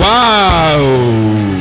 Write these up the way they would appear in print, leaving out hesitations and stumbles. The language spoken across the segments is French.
Waouh.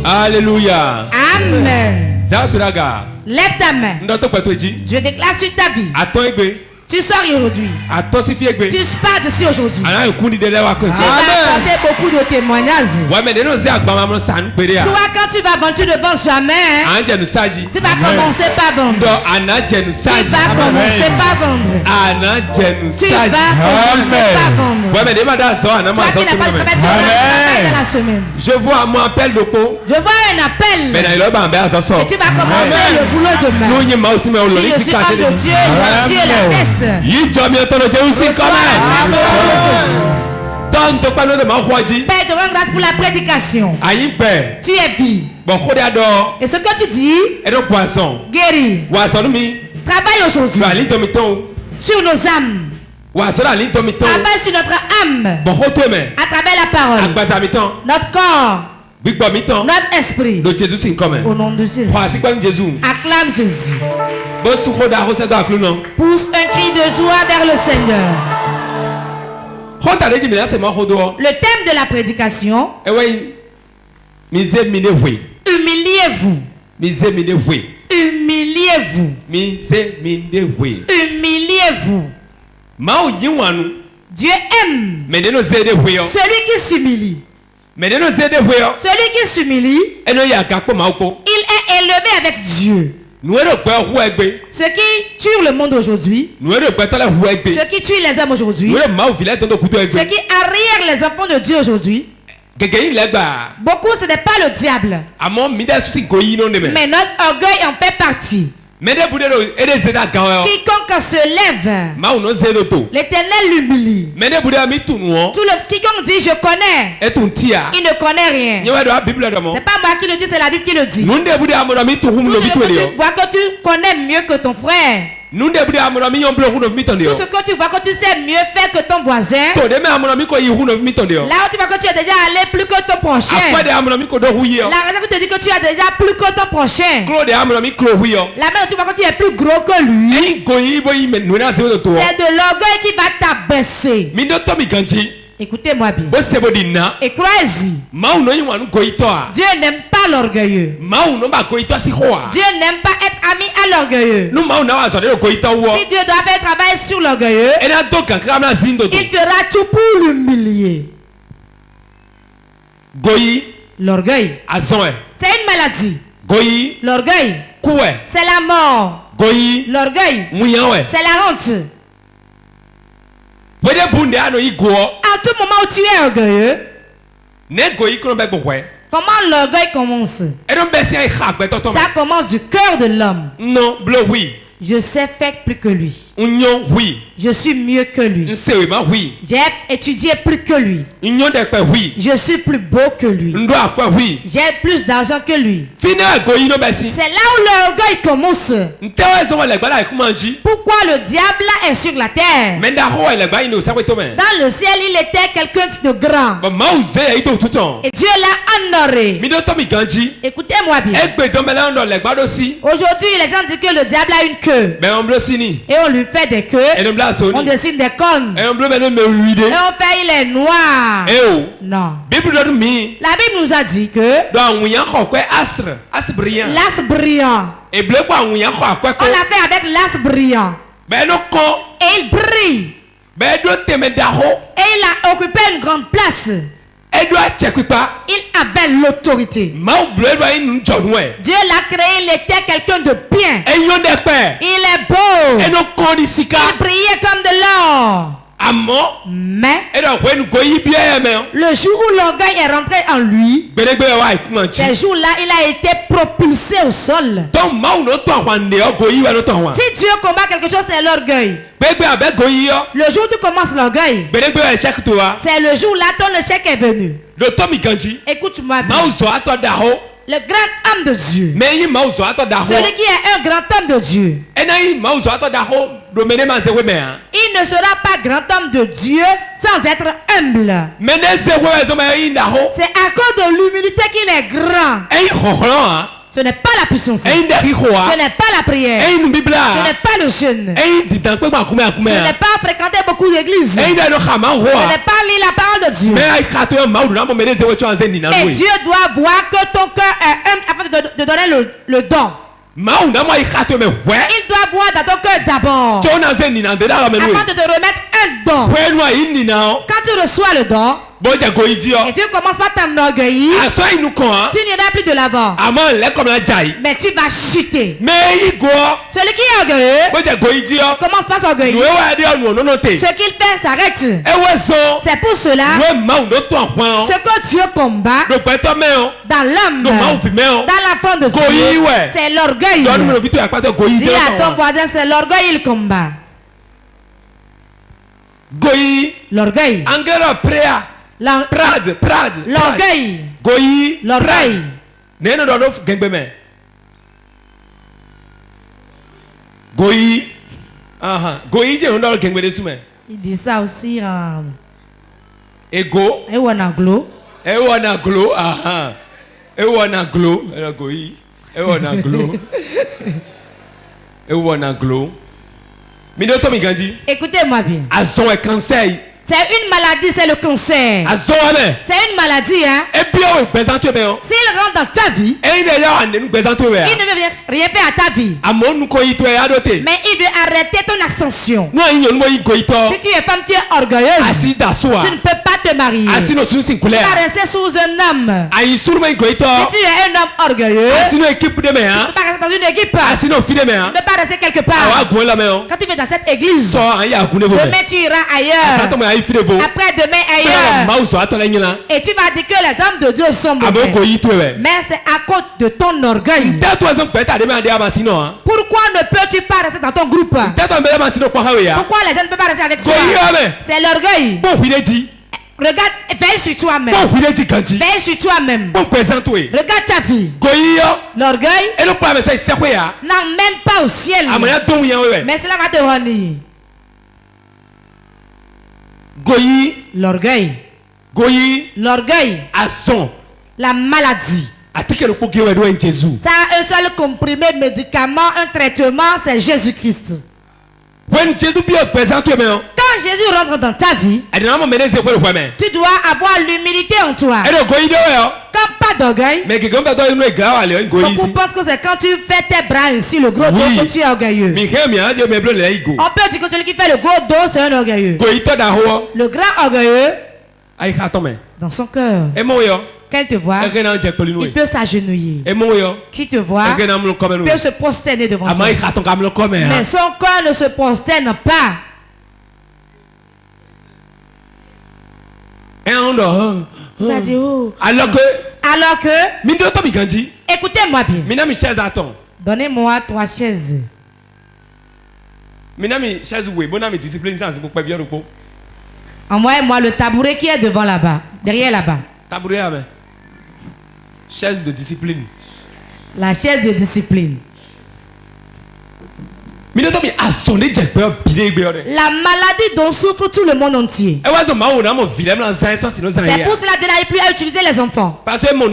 Alléluia. Amen. Zaturaga. Lève ta main. Ndoto patweji. Je déclare sur ta vie. Aton egbe. Tu sors aujourd'hui. Aton sifi egbe. Tu pars d'ici aujourd'hui. Ana ekundi de lewa ko. Tu vas apporter beaucoup de témoignages. Ouais mais deno ze agbama mo san pere ya. Toi quand tu vas vendre, tu ne vends jamais. Anje nu saji. Tu vas commencer par vendre. Do anaje nu Tu saji. vas commencer par vendre. Anaje nu Tu saji. vas commencer par vendre. Ouais mais dema da so ana Toi ma so qui n'as pas de travail, tu vas dans la semaine. Je vois mon appel de ko. Je vois un appel. Mais na ilo ba mbe aso so. Et tu vas commencer le boulot demain. No yin ma aussi me o lo Si ni je suis homme de Dieu, le ciel atteste. Yi jo mi to lo je usi come. Tanto pa no de ma hoji. Père, te rends grâce pour la prédication. Ayin pe. Tu es vie. Bon khode ado. Et ce que tu dis, E do poisson. guéris. Wa so mi. Travaille aujourd'hui Tu ali to mi ton. sur nos âmes. Wa so ali to mi ton. Travaille sur notre âme. Bon hoto me. À travers la parole. Agbaza mi ton. Notre corps. Gbigbo mi ton. Notre esprit. Do Jésus sin come. Au nom de Jésus. Kwa si kwa Jésus. Acclame Jésus. Bo su khoda ho se do aklu no. Pousse un cri de joie vers le Seigneur. Khota de jimi na se ma hodo. Le thème de la prédication, E we mi ze mi ne hwe. humiliez-vous. Mi ze mi ne hwe. Humiliez-vous. Mi ze mi ne hwe. Humiliez-vous. Ma o yin wanu. Dieu aime Me de no ze de hwe yo. celui qui s'humilie. Me de no ze de hwe yo. Celui qui s'humilie, E no ya ka po ma po. il est élevé avec Dieu. Nu e do pe hu egbe. Ce qui tue le monde aujourd'hui, Nu e do pe tole hu egbe. ce qui tue les hommes aujourd'hui, Nu e ma o vile ton do kuto ce egbe. qui arrière les enfants de Dieu aujourd'hui, Gege yin legba. beaucoup ce n'est pas le diable, Amo mi de susi go yin no ne me. mais notre orgueil en fait partie. Me de bude do e de ze da ga yo. Quiconque se lève, Ma o no ze do to. l'Éternel l'humilie. Me de bude mi tu nu o. Quiconque dit je connais, E tu tia. il ne connaît rien. Nyewe do a Bible do mo. C'est pas moi qui le dis, c'est la Bible qui le dit. Nu de bude amoro mi tu hum Tout no ce mi que tu le tu yo. vois que tu connais mieux que ton frère, Nu de bude amoro mi yon blo hu no mi ton de yo. tout ce que tu vois que tu sais mieux faire que ton voisin, To de me amoro mi ko yi hu no mi ton de yo. là où tu vois que tu es déjà allé plus que ton prochain. Akwa de amoro mi ko do hu yo. La raison qui te dit que tu as déjà plus que ton prochain. Klo de amoro mi klo hu yo. La main où tu vois que tu es plus gros que lui. Eyin go yi bo yi me nu na ze do to. C'est de l'orgueil qui va t'abaisser. Mi do to mi ganji. Écoutez-moi bien. Bo sebo di na. Et croyez-y, Ma o no yin wanu go ito a. Dieu n'aime pas l'orgueilleux. Ma o no ba go ito si ho a. Dieu n'aime pas être ami à l'orgueilleux. Nu ma o na wa so de go ito wo. Si Dieu doit faire travail sur l'orgueilleux, E na do kan kra na zindo to. il fera tout pour l'humilier. Go yi L'orgueil, azon e. c'est une maladie. Go yi L'orgueil, ku e. c'est la mort. Go yi L'orgueil, muyan we. c'est la honte. Bo de bunde ano yi go. À tout moment où tu es orgueilleux, Ne go yi kro be gbo we. comment l'orgueil commence? E don be si ai ha gbe to to. Ça commence du cœur de l'homme. Non, blo oui. Je sais faire plus que lui. Unyon oui. Je suis mieux que lui. Nsewe ma oui. J'ai étudié plus que lui. Unyon de pe oui. Je suis plus beau que lui. Ndo akwa oui. J'ai plus d'argent que lui. Fina go yi no be si. C'est là où l'orgueil commence. Ntewe so le gba la ku manji. Pourquoi le diable est sur la terre? Menda ho le gba ino sa we to me. Dans le ciel, il était quelqu'un de grand. Ba ma o ze yi to tuton. Et Dieu l'a honoré. Mi do to mi ganji. Écoutez-moi bien. Egbe do me la ndo le gba do si. Aujourd'hui, les gens disent que le diable a une queue. Be on blo sini. Et on lui fait des queues. E no bla so On ni. dessine des cornes. E on blo me no me ruide. Et on fait il est noir. E o. Non. Bible do mi. La Bible nous a dit que Do awuyan ko kwe astre. Astre brillant. l'as brillant. E ble ko awuyan ko akwe ko. On l'a fait avec l'as brillant. Be no ko. Et il brille. Be do teme da ho. Et il a occupé une grande place. E do a check pa. Il avait l'autorité. Ma o ble do yin jodun e. Dieu l'a créé, il était quelqu'un de bien. E yon de pe. Il est beau. E no kon di sika. Il brillait comme de l'or. Amo. Mais E do wen go yi bi e me. le jour où l'orgueil est rentré en lui, Gbedegbe wa ikumanji. ces jours-là, il a été propulsé au sol. Don ma o no to ahwan de o go yi wa no to ahwan. Si Dieu combat quelque chose, c'est l'orgueil. Gbegbe abe go yi yo. Le jour où tu commences l'orgueil, Gbedegbe wa check to wa. c'est le jour là ton échec est venu. Do to mi ganji. Écoute-moi Ma bien. o so ato da ho. Le grand homme de Dieu, Me yi ma o so ato da ho. celui qui est un grand homme de Dieu, E na yi ma o so ato da ho. Do mene ma ze we me ha. il ne sera pas grand homme de Dieu sans être humble. Mene ze we zo me yi da ho. C'est à cause de l'humilité qu'il est grand. E yi hohoro ha. Ce n'est pas la puissance. Ce Ei nderi khoa. n'est pas la prière. Ei nubibla. Ce n'est pas le jeûne. Ei didankpe ma kume Ce akume. n'est pas fréquenter beaucoup d'églises. Ei ndero khama Ce khoa. n'est pas lire la parole de Dieu. Mais ai khato ma udu na mo meneze we chwa nzeni na Et we. Dieu doit voir que ton cœur est humble afin de donner le don. Ma udu na mo ai khato me we. Il doit voir dans ton cœur d'abord. Chona nzeni na ndela me we. Afin de te remettre un don. We no ai ni na. Quand tu reçois le don, Boja go idio. et tu commences par t'enorgueillir, Aso inu kon. tu n'iras plus de l'avant. Ama le comme la jai. Mais tu vas chuter. Mais i go. Celui qui est orgueilleux Boja go idio. commence par s'orgueillir. We wa de onu no no te. Ce qu'il fait s'arrête. Ewe so. C'est pour cela We ma udu to ahwan. ce que Dieu combat Do pe to me o. dans l'âme, Do ma ufi me o. dans l'enfant de Goyi, Dieu, ouais. c'est l'orgueil. Don me vito akpato go Dis idio. à ton voisin, c'est l'orgueil il combat. Goyi. L'orgueil. Angela prayer. L'or- Prade. L'orgueil. Goyi. L'orgueil. Neno do no gengbe me. Goyi. Aha. Goyi je no do gengbe de sume. Il dit ça aussi en Ego. Ewanaglo. Ewo na glow. Aha. Ewo na glow. Ela goyi. Ewo na glow. Ewo na glow. Mi do to mi ganji. Écoutez-moi bien. Azon e cancer. C'est une maladie, c'est le cancer. Azon ame. C'est une maladie, hein. E bi o gbezanto me o. S'il rentre dans ta vie, E ne ya ane nu gbezanto we. il ne veut rien faire à ta vie. Amo nu ko ito e adote. Mais il veut arrêter ton ascension. No yin yo nu mo yi go ito. Si tu es femme, tu es orgueilleuse. Asi da so a. Tu ne peux pas te marier. Asi no sun sin Tu kule. vas rester sous un homme. Ayi suru mo go ito. Si tu es un homme orgueilleux, Asi no équipe de me tu ne ha. peux pas rester dans une équipe. Asi no fi de me Tu ha. ne peux pas rester quelque Awa part. gun la me o. Quand tu vas dans cette église, So an ya gun vo me. demain tu iras Sato ailleurs. mo ayi fi de vo. Après-demain Ma ailleurs. o so atola nyina. Et tu vas dire que les hommes de Dieu sont Amo go mauvais. ito we. Mais c'est à cause de ton orgueil. Teto aso peta de me ade amasi no ha. Pourquoi ne peux-tu pas rester dans ton groupe? Teto me amasi no kwa hawe ya. Pourquoi les gens ne peuvent pas rester avec Go toi? yi ame. C'est l'orgueil. Bon wi de ji. Regarde, veille sur toi-même. Bon wi de ji kanji. Veille sur toi-même. Bon présente we. Regarde ta vie. Go yi yo. L'orgueil E no pa me so ise kwe ya. n'emmène pas au ciel. Amaya don yan we. Mais cela va te rendre. Go yi. L'orgueil. Go yi. L'orgueil. Azon. La maladie. Atike lo po gewe do en Jésus. Ça a un seul comprimé, médicament, un traitement, c'est Jésus-Christ. When Jésus bi o présente me o. Quand Jésus rentre dans ta vie, Ade na mo meneze kwe lo me. tu dois avoir l'humilité en toi. E do go yi de we o. Comme pas d'orgueil. Mais quelqu'un peut dire nous grave aller go yi Beaucoup si. pensent que c'est quand tu fais tes bras ainsi, le gros dos, Oui. que tu es orgueilleux. Mi he mi a je me blo le igo. On peut dire que celui qui fait le gros dos, c'est un orgueilleux. Go yi to da ho. Le grand orgueilleux, Ai ka to me. dans son cœur, E mo yo. quand il te voit, E ke na je poli nou. il peut s'agenouiller. E mo yo. Qui te voit, E ke na mo ko me nou. peut se prosterner devant toi. Ama i ka ton ka mo ko me ha. Mais son cœur ne se prosterne pas. E on do. Il va dire, oh. Alors que mi mi do to mi ganji. écoutez-moi bien. Mi na mi chaise aton. Donnez-moi 3 chaises. Mi na mi chaise we, bona mi discipline sans pour pas vieux repos. Envoyez-moi le tabouret qui est devant là-bas, derrière là-bas. Tabouret ame. Chaise de discipline. La chaise de discipline. Mi do to mi asone je pe bide gbe ore. La maladie dont souffre tout le monde entier. E wa so ma wo na mo vilem na zan so sino zan C'est ya. pour cela que n'arrive plus à utiliser les enfants. Parce que mon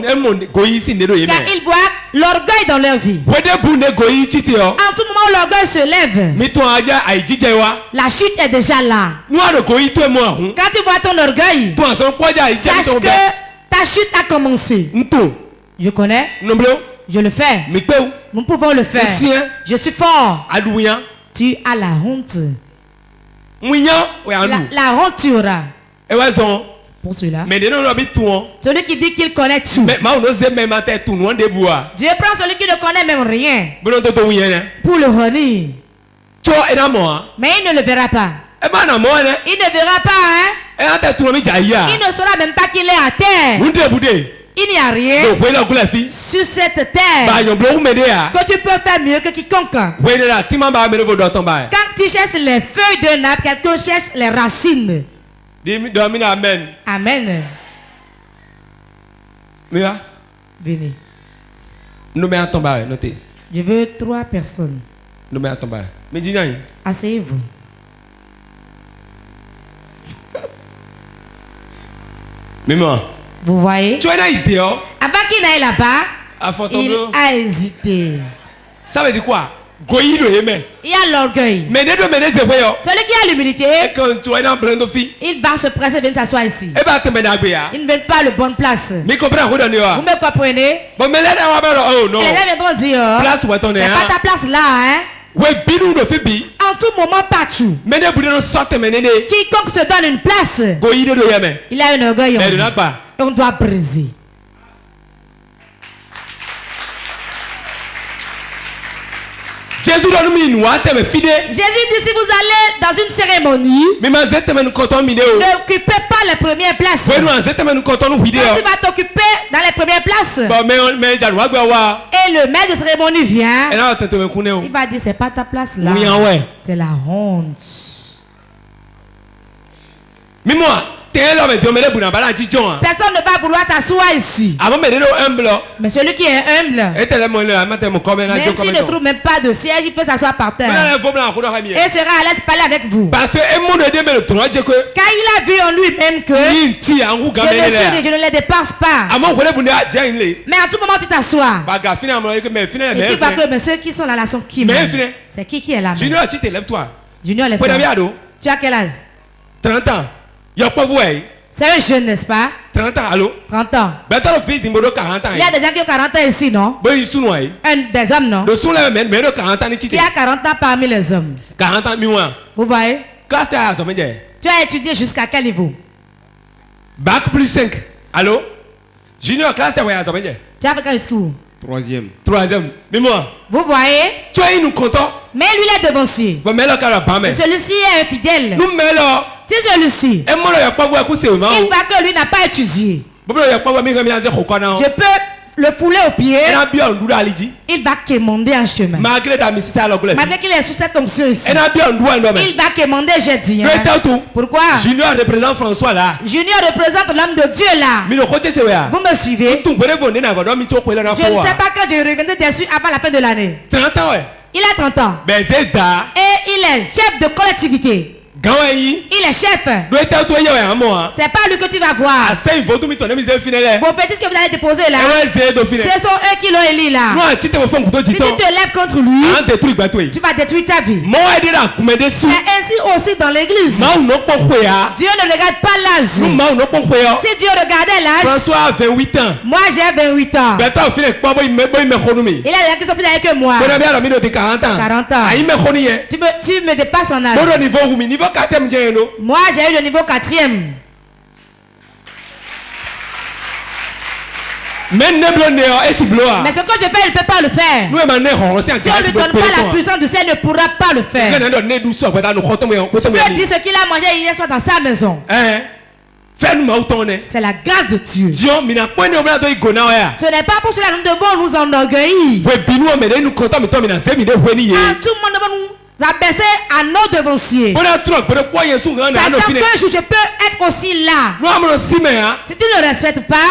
go yi si ne do ye Car me. ils voient l'orgueil dans leur vie. We de bu ne go yi chite o. En tout moment où l'orgueil se lève, Mi to aja ai jije wa. la chute est déjà là. Nu ado go yi to e mo ahun. Quand tu vois ton orgueil, To aso poja ai se sache to que be. ta chute a commencé. Nto. Je connais, Nomblo. je le fais. Mi pe o. Nous pouvons le faire. Sien. Je suis fort. Aduyan. Tu as la honte. Mwiyan we anu. La honte tu auras. E wa so. Pour cela. Mais de no bi tu on. Celui qui dit qu'il connaît tout. Mais ma no ze me ma te tu no de bua. Dieu prend celui qui ne connaît même rien Bono to wiyan. pour le honir. Cho e na mo a. Mais il ne le verra pas. E ma na mo ne. Il ne verra pas, hein. E ate tu no mi jaya. Il ne saura même pas qu'il est à terre. Unde bude. Il n'y a rien Do we la gula fi. sur cette Ba terre yon blo me de a. que tu peux faire mieux que quiconque. We de la tima ba me do ton ba. Quand tu cherches les feuilles d'un arbre, quelqu'un cherche les racines. Di do mi na amen. Amen. Me ya. Venez. No me aton ba noté. Je veux 3 personnes. No me aton ba. Me di yan. Asseyez-vous. Me mo. Vous voyez? Tu as une idée, oh? Avant qu'il n'aille là-bas, Il a hésité. Ça veut dire quoi? Il y a l'orgueil. Celui qui a l'humilité, il va se presser, venir s'asseoir ici. Il ne veut pas la bonne place. Vous me comprenez? Et les gens viendront dire, c'est pas ta place là, hein? En tout moment, partout. Quiconque se donne une place, il a un orgueil. On doit briser. Jésus dit si vous allez dans une cérémonie, n'occupez pas les premières places. Quand tu vas t'occuper dans les premières places, et le maître de cérémonie vient, il va dire c'est pas ta place là, c'est la honte. Personne ne va vouloir t'asseoir ici. Mais celui qui est humble, même s'il ne trouve même pas de siège, il peut s'asseoir par terre. Et sera à l'aise de parler avec vous. Car il a vu en lui-même que je ne les dépasse pas. Mais à tout moment tu t'assois. Et tu vois que mais ceux qui sont là, là sont qui? C'est qui est là? Junior, lève-toi. Tu as quel âge? 30 ans. C'est un jeune, n'est-ce pas? 30 ans, allô? 30 ans. Il y a des gens qui ont 40 ans ici, non? Des hommes, non? Il y a 40 ans parmi les hommes. 40 ans, vous voyez? Tu as étudié jusqu'à quel niveau? Bac plus 5. Allô? Junior, classe de voyage. Tu as fait quel jusqu'où? Troisième. Vous voyez? Tu es nous content? Mais lui, il est devancier. Celui-ci est infidèle. Si celui-ci, il voit que lui n'a pas étudié, je peux le fouler au pied. Il va quémander un chemin. Malgré qu'il est sous cette onction ici, il va quémander, j'ai dit. Pourquoi? Junior représente François là. Junior représente l'homme de Dieu là. Vous me suivez? Je ne sais pas quand je reviendrai dessus avant la fin de l'année. 30 ans, ouais. Il a 30 ans. Et il est chef de collectivité. Il est chef. C'est pas lui que tu vas voir. Vos petites que vous allez déposer là, ce sont eux qui l'ont élu là. Si tu te lèves contre lui, tu vas détruire ta vie. C'est ainsi aussi dans l'église. Dieu ne regarde pas l'âge. Si Dieu regardait l'âge, François a 28 ans. Moi j'ai 28 ans. Il a des gens qui sont plus âgés que moi. 40 ans. Tu me dépasses en âge. Moi j'ai eu le niveau 4e. Mais ce que je fais, il ne peut pas le faire. Si on ne lui donne pas la puissance du ciel, il ne pourra pas le faire. Tu peux dire ce qu'il a mangé hier soir dans sa maison. C'est la grâce de Dieu. Ce n'est pas pour cela que nous devons nous enorgueillir. Tout le monde devant nous abaisser à nos devanciers. Sachant qu'un jour je peux être aussi là. Si tu ne respectes pas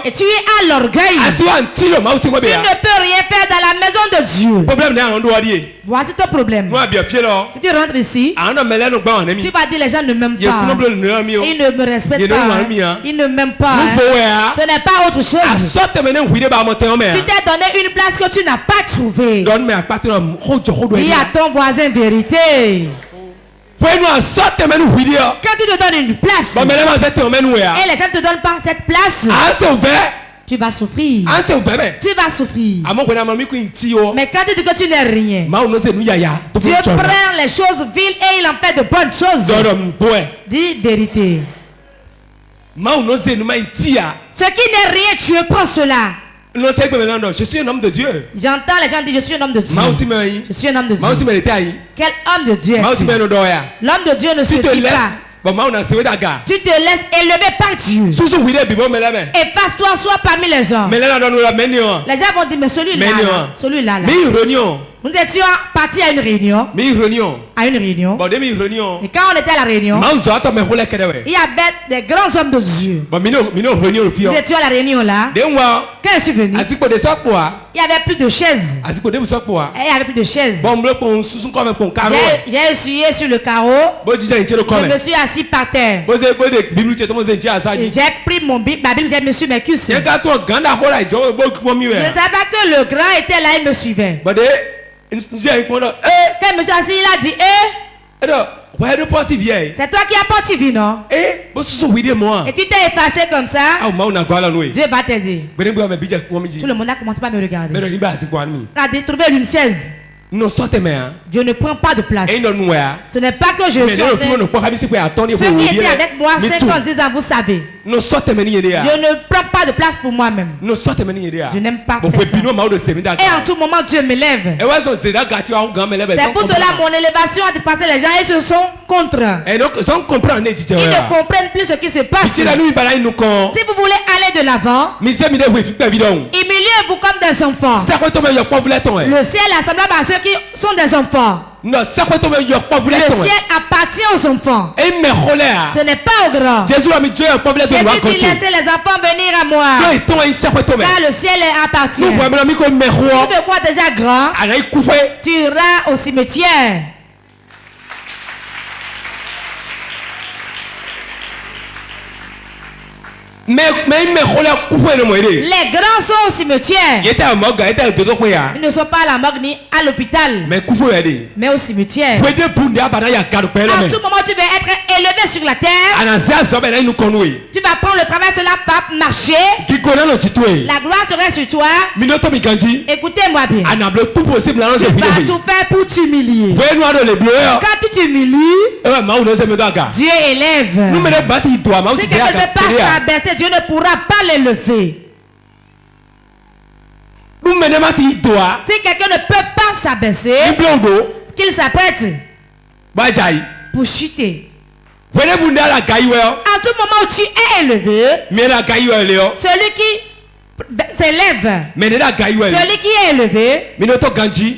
et tu es à l'orgueil, tu ne peux rien faire dans la maison de Dieu. Voici ton problème. Si tu rentres ici, tu vas dire les gens ne m'aiment pas. Ils ne me respectent pas. Ils ne m'aiment pas. Ce n'est pas autre chose. Tu t'es donné une place que tu n'as pas trouvée. Dis à ton voisin vérité. Quand tu te donnes une place et les gens ne te donnent pas cette place, tu vas souffrir. Tu vas souffrir. Mais quand tu dis que tu n'es rien, Dieu prend les choses viles et il en fait de bonnes choses. Dis vérité. Ce qui n'est rien, tu prends cela. Je suis un homme de Dieu. J'entends les gens dire je suis un homme de Dieu. Je suis un homme de Dieu. Quel homme de Dieu es-tu? L'homme de Dieu ne se dit pas. Tu te laisses élever par Dieu. Efface-toi, sois parmi les gens. Les gens vont dire mais celui-là, celui-là, Nous étions partis à une réunion. À une réunion. Et quand on était à la réunion, il y avait des grands hommes de Dieu. Nous étions à la réunion là. Quand je suis venu, il y avait plus de chaises. Il y avait plus de chaises. J'ai essuyé sur le carreau. Je me suis assis par terre. J'ai pris ma Bible, j'ai mis sur mes cuisses. Je ne savais pas que le grand était là, il me suivait. Quand il me suis assis, il a dit, c'est toi qui as porté vie, non? Et tu t'es effacé comme ça. Dieu va t'aider. Tout le monde a commencé à me regarder. Il a dit, trouver une chaise. Dieu ne prend pas de place. Ce n'est pas que je suis. Ceux qui étaient avec moi 50 ans, vous savez. Je ne prends pas de place pour moi-même. Je n'aime pas personne. Et en tout moment, Dieu m'élève. C'est pour cela mon élévation a dépassé les gens. Ils se sont contre. Ils ne comprennent plus ce qui se passe. Si vous voulez aller de l'avant, humiliez-vous comme des enfants. Le ciel est semblable à ceux qui sont des enfants. Le ciel appartient aux enfants. Ce n'est pas aux grands. Jésus dit laissez les enfants venir à moi. Car le ciel appartient. Si tu te vois déjà grand, tu iras au cimetière. Les grands sont au cimetière. Ils ne sont pas à la morgue ni à l'hôpital, mais au cimetière. À tout moment, tu vas être élevé sur la terre. Tu vas prendre le travail, cela va marcher. La gloire sera sur toi. Écoutez-moi bien. Tu vas tout faire pour t'humilier. Quand tu t'humilies, Dieu élève. Si quelqu'un ne peut pas s'abaisser, Dieu ne pourra pas l'élever. Si quelqu'un ne peut pas s'abaisser, qu'il s'apprête pour chuter. À tout moment où tu es élevé, celui qui s'élève, celui qui est élevé,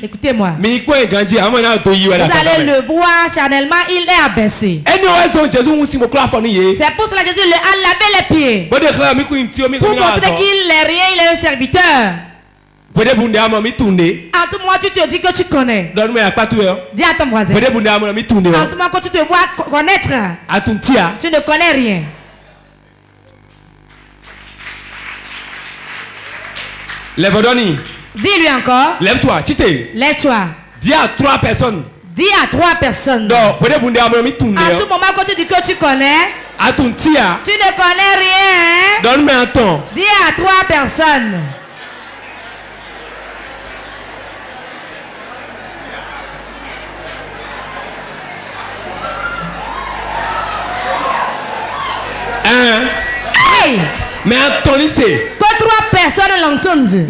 écoutez-moi, vous allez le voir charnellement, il est abaissé. C'est pour cela que Jésus a lavé les pieds, pour montrer qu'il n'est rien, il est un serviteur. À tout moment tu te dis que tu connais. Dis à ton voisin. À tout moment quand tu te vois connaître, tu ne connais rien. Dis-lui encore. Lève-toi. Lève-toi. Dis à 3 personnes. Dis à 3 personnes. À tout moment quand tu dis que tu connais, tu ne connais rien. Donne-moi un temps. Dis à 3 personnes. Hey! Mais Anthony c'est que 3 personnes l'entendent.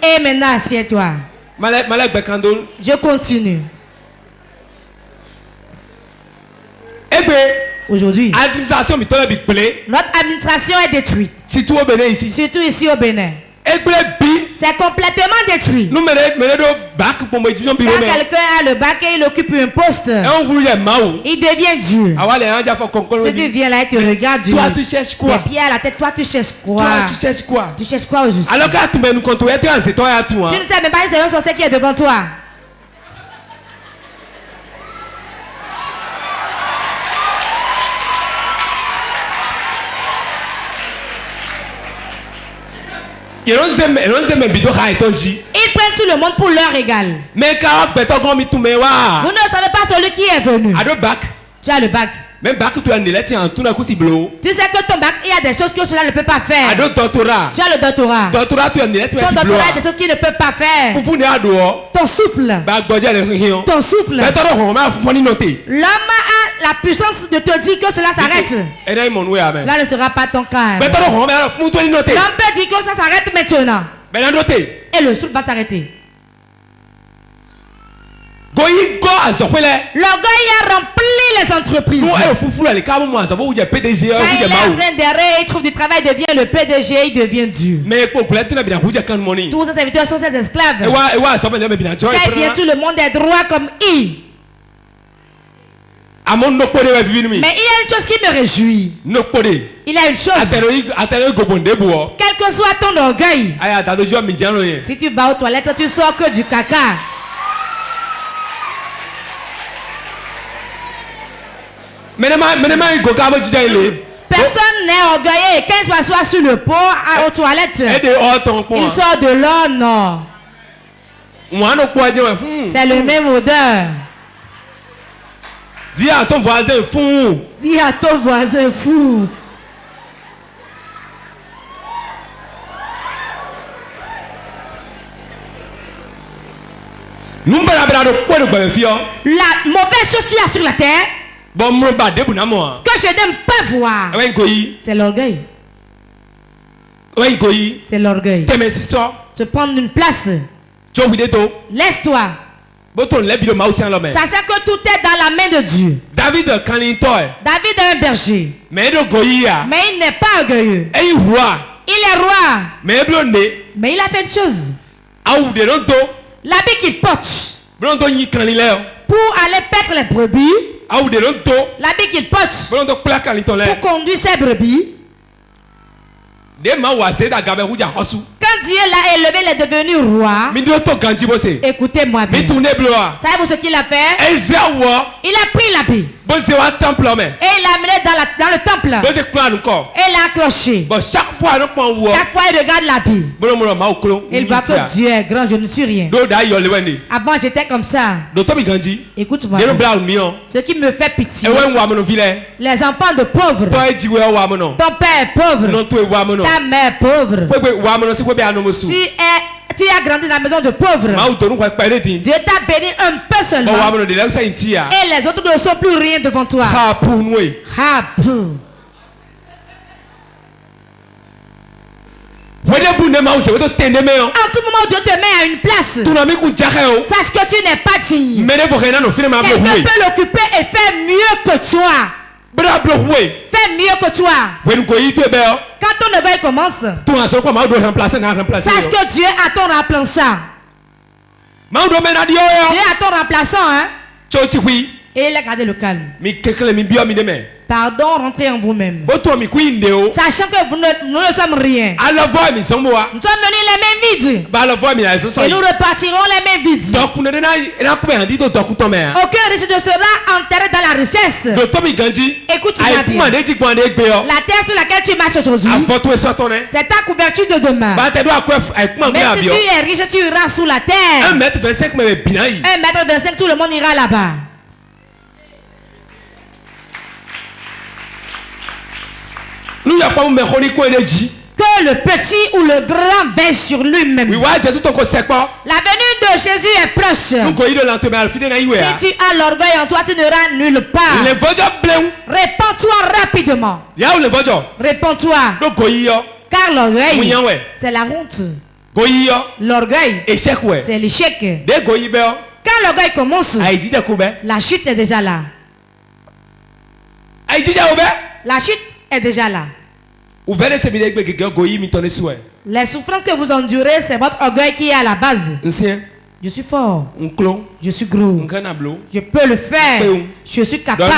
Et maintenant assieds-toi. Je continue. Aujourd'hui, notre administration est détruite. Surtout ici au Bénin. C'est complètement détruit. Quand quelqu'un a le bac et il occupe un poste, il devient Dieu. Si tu viens là et tu regardes, toi tu cherches quoi? Les pieds à la tête, toi tu cherches quoi? Tu cherches quoi au juste? Alors que tu ne sais même pas si c'est un sorcier qui est devant toi. Ils prennent tout le monde pour leur égal. Vous ne savez pas celui qui est venu. Tu as le bac. Tu sais que ton bac, il y a des choses que cela ne peut pas faire. Tu as le doctorat. Ton doctorat, il y a des choses qu'il ne peut pas faire. Ton souffle. Ton souffle. L'homme a la puissance de te dire que cela s'arrête. Cela ne sera pas ton cas. L'homme peut dire que ça s'arrête maintenant. Et le souffle va s'arrêter. L'orgueil a rempli les entreprises. Quand il est en train d'errer, il trouve du travail, il devient le PDG, il devient Dieu. Tous ces serviteurs sont ses esclaves. Car bientôt le monde est droit comme I. Mais il y a une chose qui me réjouit. Il a une chose. Quel que soit ton orgueil, si tu vas aux toilettes, tu sors que du caca. Personne n'est orgueilleux. Quand il s'assoit sur le pot aux toilettes, il sort de l'or, non. C'est le même odeur. Dis à ton voisin fou. Dis à ton voisin fou. La mauvaise chose qu'il y a sur la terre, que je n'aime pas voir, c'est l'orgueil. C'est l'orgueil. Se prendre une place. Laisse-toi. Sachant que tout est dans la main de Dieu. David est un berger. Mais il n'est pas orgueilleux. Il est roi. Mais il a fait une chose. L'habit qu'il porte pour aller paître les brebis. L'habit qu'il porte pour conduire ses brebis. Quand Dieu l'a élevé, il est devenu roi. Écoutez-moi bien. Savez-vous ce qu'il a fait? Il a pris l'habit. Et il l'a amené dans le temple. Et il l'a accroché. Chaque fois il regarde l'habit, il voit que Dieu est grand, je ne suis rien. Avant j'étais comme ça. Écoute-moi. Ce qui me fait pitié, les enfants de pauvres. Ton père est pauvre. Ta mère est pauvre. Tu as grandi dans la maison de pauvres. Dieu t'a béni un peu seulement. Et les autres ne sont plus rien devant toi. En tout moment, Dieu te met à une place. Sache que tu n'es pas digne. Quelqu'un peut l'occuper et faire mieux que toi. Fais mieux que toi. Quand ton orgueil commence, sache que Dieu a ton remplaçant. Dieu a ton remplaçant, hein? Et il a gardé le calme. Pardon, rentrez en vous-même. Sachant que nous ne sommes rien. Nous sommes venus les mains vides. Et nous repartirons les mains vides. Aucun riche ne sera enterré dans la richesse. Écoute-moi bien. La terre sur laquelle tu marches aujourd'hui, c'est ta couverture de demain. Même si tu es riche, tu iras sous la terre. 1,25 m, tout le monde ira là-bas. Que le petit ou le grand veille sur lui-même. La venue de Jésus est proche. Si tu as l'orgueil en toi, tu n'iras nulle part. Répands-toi rapidement. Répands-toi. Car l'orgueil, c'est la honte. L'orgueil, c'est l'échec. Quand l'orgueil commence, la chute est déjà là. La chute est déjà là. Les souffrances que vous endurez, c'est votre orgueil qui est à la base. Je suis fort. Je suis gros. Je peux le faire. Je suis capable.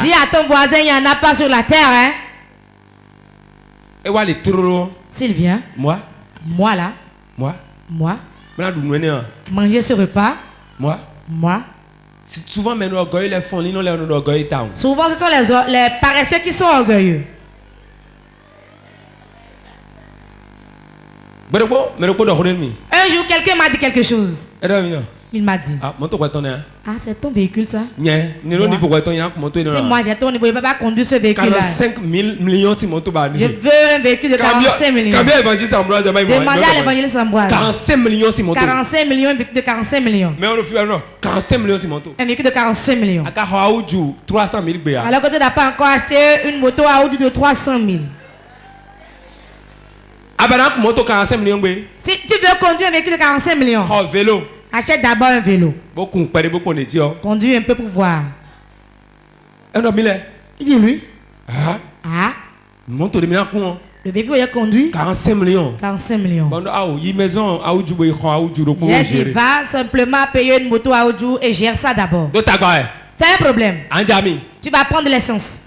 Dis à ton voisin, il n'y en a pas sur la terre. Hein? S'il vient. Moi là. Moi. Manger ce repas. Moi. Souvent, ce sont les paresseux qui sont orgueilleux. Un jour, quelqu'un m'a dit quelque chose. Il m'a dit. Ah, c'est ton véhicule ça? C'est moi, j'ai ton niveau. Je ne peux pas conduire ce véhicule-là. 45 millions si mon tour. Je veux un véhicule de 45 millions. Demandez à l'évangéliste Ambroise. 45 millions si mon tour. 45 millions, un véhicule de 45 millions. Mais on le fait, non. 45 millions si mon tour. Un véhicule de 45 millions. 300 000 béa. Alors que tu n'as pas encore acheté une moto à Audi de 300 000. Si tu veux conduire un véhicule de 45 millions. Vélo. Achète d'abord un vélo. Conduis un peu pour voir. Il dit lui. Ah. Le véhicule a conduit 45 millions. 45 millions. J'ai dit, va simplement payer une moto à Oju et gère ça d'abord. C'est un problème. Tu vas prendre l'essence.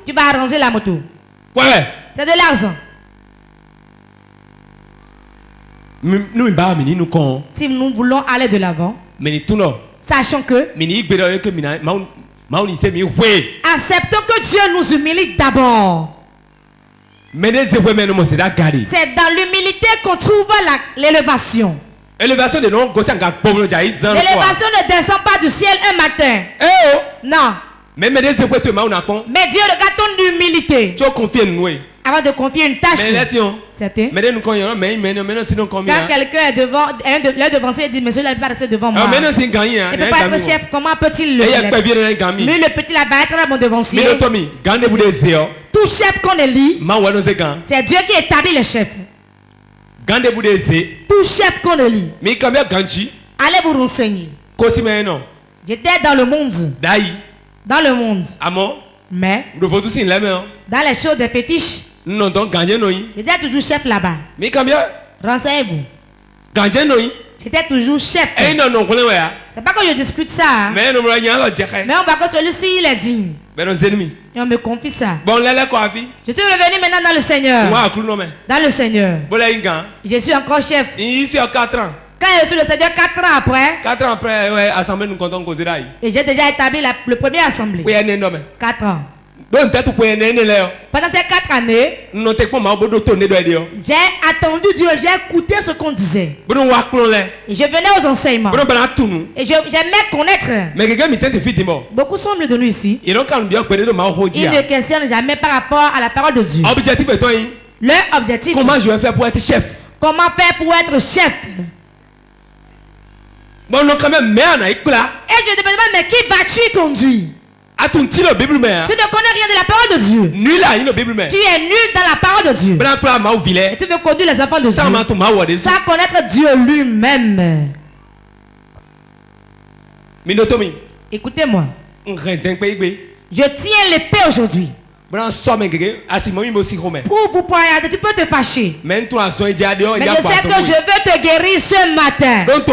Tu vas arranger la moto. C'est de l'argent. Si nous voulons aller de l'avant, sachant que acceptons que Dieu nous humilie d'abord. C'est dans l'humilité qu'on trouve l'élévation. L'élévation ne descend pas du ciel un matin. Non. Mais Dieu regarde ton humilité. Avant de confier une tâche. C'était. Quand quelqu'un est devant, le devancier dit, monsieur, il ne peut pas rester devant moi. Il ne peut pas être chef. Comment peut-il le faire? Lui, le petit là-bas, être mon devancier. Tout chef qu'on élit, c'est Dieu qui établit le chef. Tout chef qu'on élit. Allez vous renseigner. J'étais dans le monde. Dans le monde. Mais dans les choses des fétiches, j'étais toujours chef là-bas. Renseignez-vous. J'étais toujours chef. C'est pas que je dispute ça. Mais on voit que celui-ci il est digne. Et on me confie ça. Je suis revenu maintenant dans le Seigneur. Dans le Seigneur. Je suis encore chef. Quand je suis le Seigneur 4 ans après. 4 ans après, ouais, assemblée nous comptons causer là. Et j'ai déjà établi le premier assemblée. 4 ans. Pendant ces 4 années, j'ai attendu Dieu, j'ai écouté ce qu'on disait. Et je venais aux enseignements. Et j'aimais connaître. Beaucoup sont venus de nous ici. Ils ne questionnent jamais par rapport à la parole de Dieu. Leur objectif. Comment je vais faire pour être chef? Comment faire pour être chef? Et je me demande, mais qui vas-tu conduire? Tu ne connais rien de la parole de Dieu. Tu es nul dans la parole de Dieu. Et tu veux conduire les enfants de Dieu sans connaître Dieu lui-même. Écoutez-moi. Je tiens l'épée aujourd'hui. Pour vous poignarder, tu peux te fâcher. Mais je sais que je veux te guérir ce matin. Je sais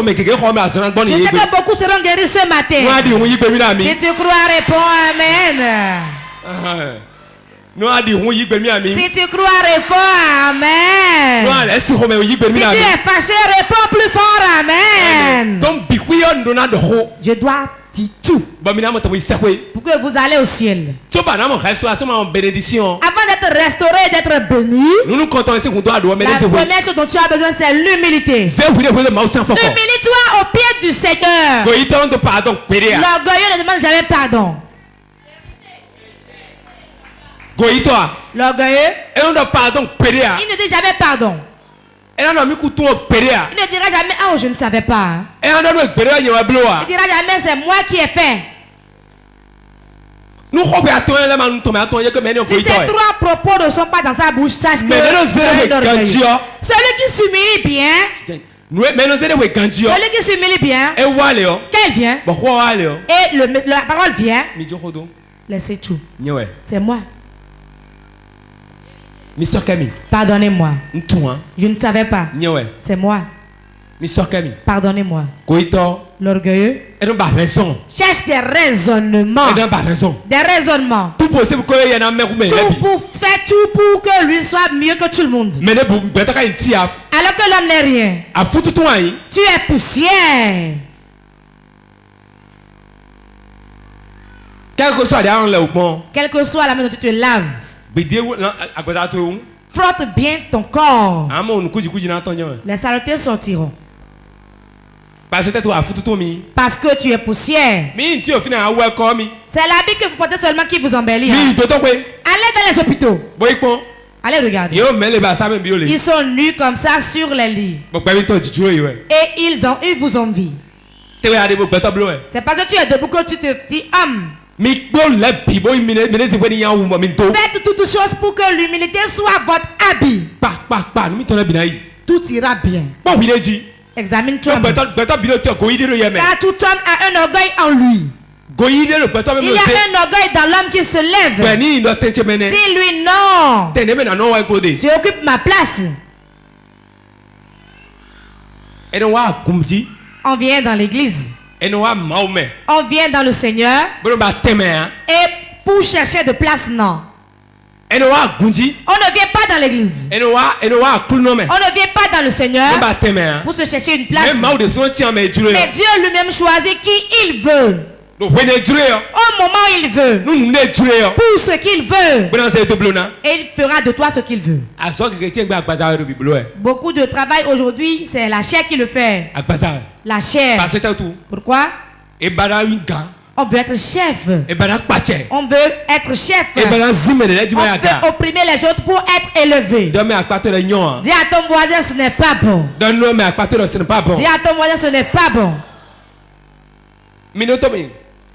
que beaucoup seront guéris ce matin. Si tu crois, réponds Amen. Si tu crois, réponds Amen. Si tu es fâché, réponds plus fort Amen. Je dois dire tout pour que vous allez au ciel. Avant d'être restauré et d'être béni, la première chose dont tu as besoin, c'est l'humilité. Humilie-toi au pied du Seigneur. L'orgueilleux ne demande jamais pardon. L'orgueilleux, il ne dit jamais pardon. Il ne dira jamais, oh, je ne savais pas. Il dira jamais, c'est moi qui ai fait. Si ces 3 propos ne sont pas dans sa bouche, sache que celui qui s'humilie bien, celui qui s'humilie bien, qu'elle vient, et la parole vient, laissez tout. C'est moi. Pardonnez-moi. Je ne savais pas. C'est moi. Pardonnez-moi. L'orgueilleux cherche des raisonnements. Des raisonnements. Tout pour faire tout pour que lui soit mieux que tout le monde. Alors que l'homme n'est rien. Tu es poussière. Quelle que soit la main dont tu te laves, frotte bien ton corps. Les saletés sortiront. Parce que tu es poussière. C'est l'habit que vous portez seulement qui vous embellit. Allez dans les hôpitaux. Allez regarder. Ils sont nus comme ça sur les lits. Et ils vous envient. C'est parce que tu es debout que tu te dis homme. Faites toutes choses pour que l'humilité soit votre habit. Tout ira bien. Examine-toi. Car tout homme a un orgueil en lui. Il y a un orgueil dans l'homme qui se lève. Dis-lui non. Tu occupes ma place. On vient dans l'église. On vient dans le Seigneur. Et pour chercher de place, non. On ne vient pas dans l'église. On ne vient pas dans le Seigneur pour se chercher une place. Mais Dieu lui-même choisit qui il veut. Au moment où il veut. Pour ce qu'il veut. Et il fera de toi ce qu'il veut. Beaucoup de travail aujourd'hui, c'est la chair qui le fait. La chair. Pourquoi? On veut être chef. On veut être chef. On veut opprimer les autres pour être élevé. Dis à ton voisin, ce n'est pas bon. Dis à ton voisin, ce n'est pas bon.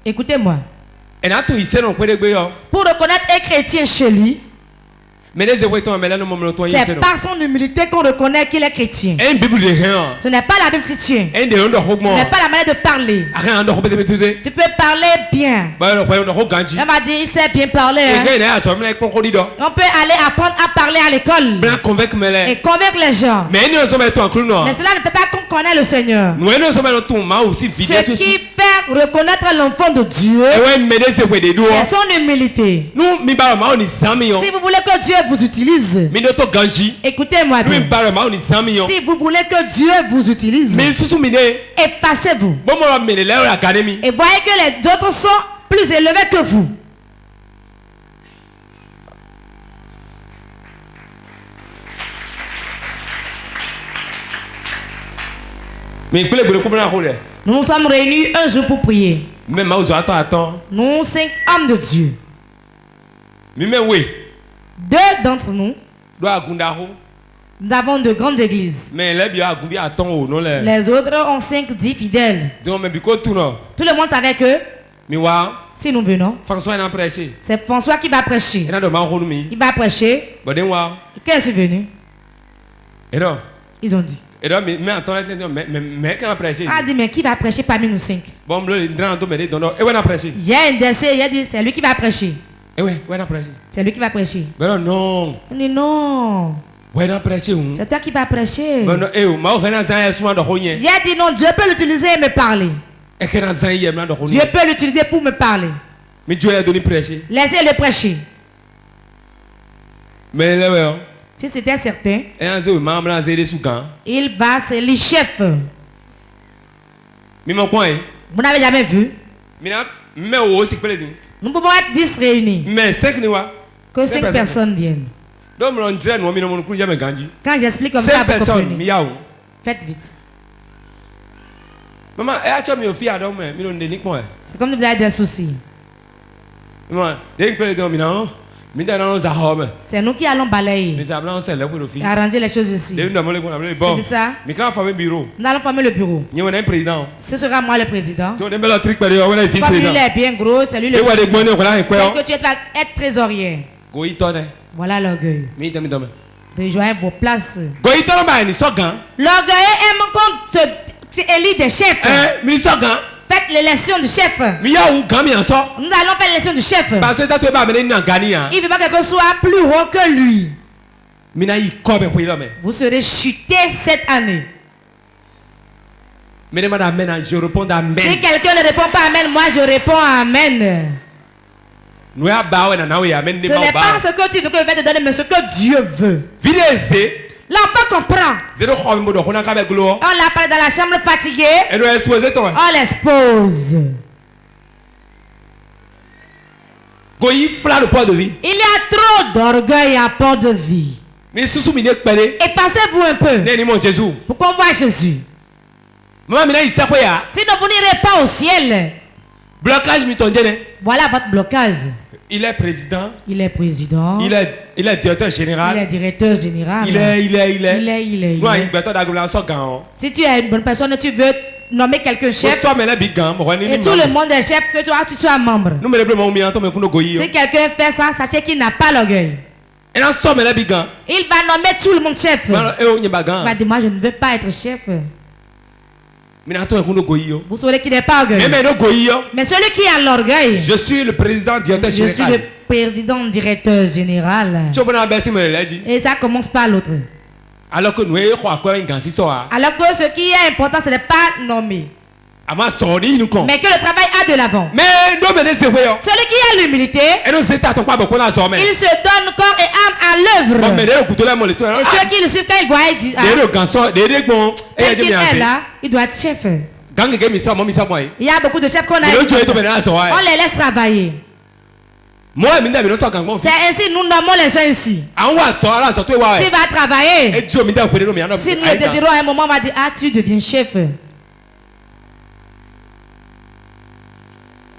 Écoutez-moi. Pour reconnaître un chrétien chez lui, c'est par son humilité qu'on reconnaît qu'il est chrétien. Ce n'est pas la Bible chrétienne. Ce n'est pas la manière de parler. Tu peux parler bien. Elle m'a dit, il sait bien parler. Hein? On peut aller apprendre à parler à l'école et convaincre les gens. Mais cela ne fait pas qu'on connaît le Seigneur. Ce qui fait reconnaître l'enfant de Dieu, c'est son humilité. Si vous voulez que Dieu vous utilise, écoutez-moi bien. Si vous voulez que Dieu vous utilise, effacez-vous et voyez que les autres sont plus élevés que vous. Nous nous sommes réunis un jour pour prier. Nous 5 hommes de Dieu. Deux d'entre nous, nous avons de grandes églises. Les autres ont 5-10 fidèles. Tout le monde avec eux. Si nous venons, c'est François qui va prêcher. Il va prêcher. Qu'est-ce qui est venu? Ils ont dit. Ah, dit, mais qui va prêcher parmi nous 5? Il y a un décès, il a dit, c'est lui qui va prêcher. C'est lui qui va prêcher. Non. On dit non. C'est toi qui vas prêcher. Il a dit non, Dieu peut l'utiliser et me parler. Dieu peut l'utiliser pour me parler. Laissez-le prêcher. Si c'était certain, il va, c'est le chef. Vous n'avez jamais vu? Nous pouvons être 10 réunis. Mais 5 que 5 personnes viennent. Quand j'explique comme ça, vous comprenez. Faites vite. C'est comme si vous avez des soucis. C'est nous qui allons balayer et arranger les choses ici. C'est ça. Nous allons former le bureau. Ce sera moi le président. Comme il est bien gros, c'est lui le président. Donc que tu vas être trésorier. Voilà l'orgueil. Rejoignez vos places. L'orgueil aime qu'on se élit des chefs. Faites l'élection du chef. Nous allons faire l'élection du chef. Il ne veut pas que quelqu'un soit plus haut que lui. Vous serez chuté cette année. Si quelqu'un ne répond pas amen, moi je réponds amen. Ce n'est pas ce que tu veux que je vais te donner, mais ce que Dieu veut. L'enfant comprend. On l'appelle dans la chambre fatiguée. On l'expose. Il y a trop d'orgueil à port de vie. Effacez-vous un peu pour qu'on voit Jésus. Sinon vous n'irez pas au ciel. Voilà votre blocage. Il est président. Il est président. Il est directeur général. Il est directeur général. Il est. Si tu es une bonne personne, tu veux nommer quelqu'un chef. Et tout le monde est chef, que toi tu sois membre. Si quelqu'un fait ça, sachez qu'il n'a pas l'orgueil. Il va nommer tout le monde chef. Il va dire, moi je ne veux pas être chef. Vous saurez qui n'est pas orgueilleux. Mais celui qui a l'orgueil. Je suis le président directeur général. Je suis le président directeur général. Et ça commence par l'autre. Alors que ce qui est important, ce n'est pas nommé. Mais que le travail a de l'avant. Celui qui a l'humilité, il se donne corps et âme à l'œuvre. Et ceux qui le suivent, quand ils voient, ils disent qu'il est là, il doit être chef. Il y a beaucoup de chefs qu'on a. On les laisse travailler. C'est ainsi nous nommons les gens ici. Tu vas travailler. Si nous le désirons à un moment, on va dire, ah, tu deviens chef.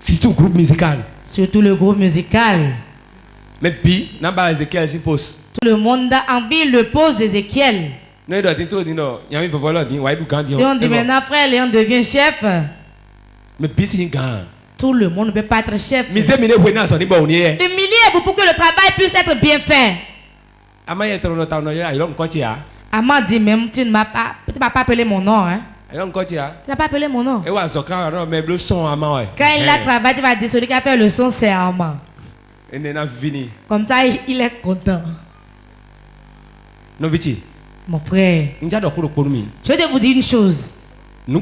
Surtout groupe musical. Surtout le groupe musical. Mais puis, tout le monde a envie le pose d'Ézéchiel. Si on dit maintenant frère Léon devient chef, tout le monde ne peut pas être chef. Humiliez-vous pour que le travail puisse être bien fait. Amman dit même, tu ne m'as pas appelé mon nom. Hein? Tu n'as pas appelé mon nom. Quand il a travaillé, tu vas dire celui qui a fait le son, c'est Amman. Comme ça, il est content. Mon frère, je vais vous dire une chose. Que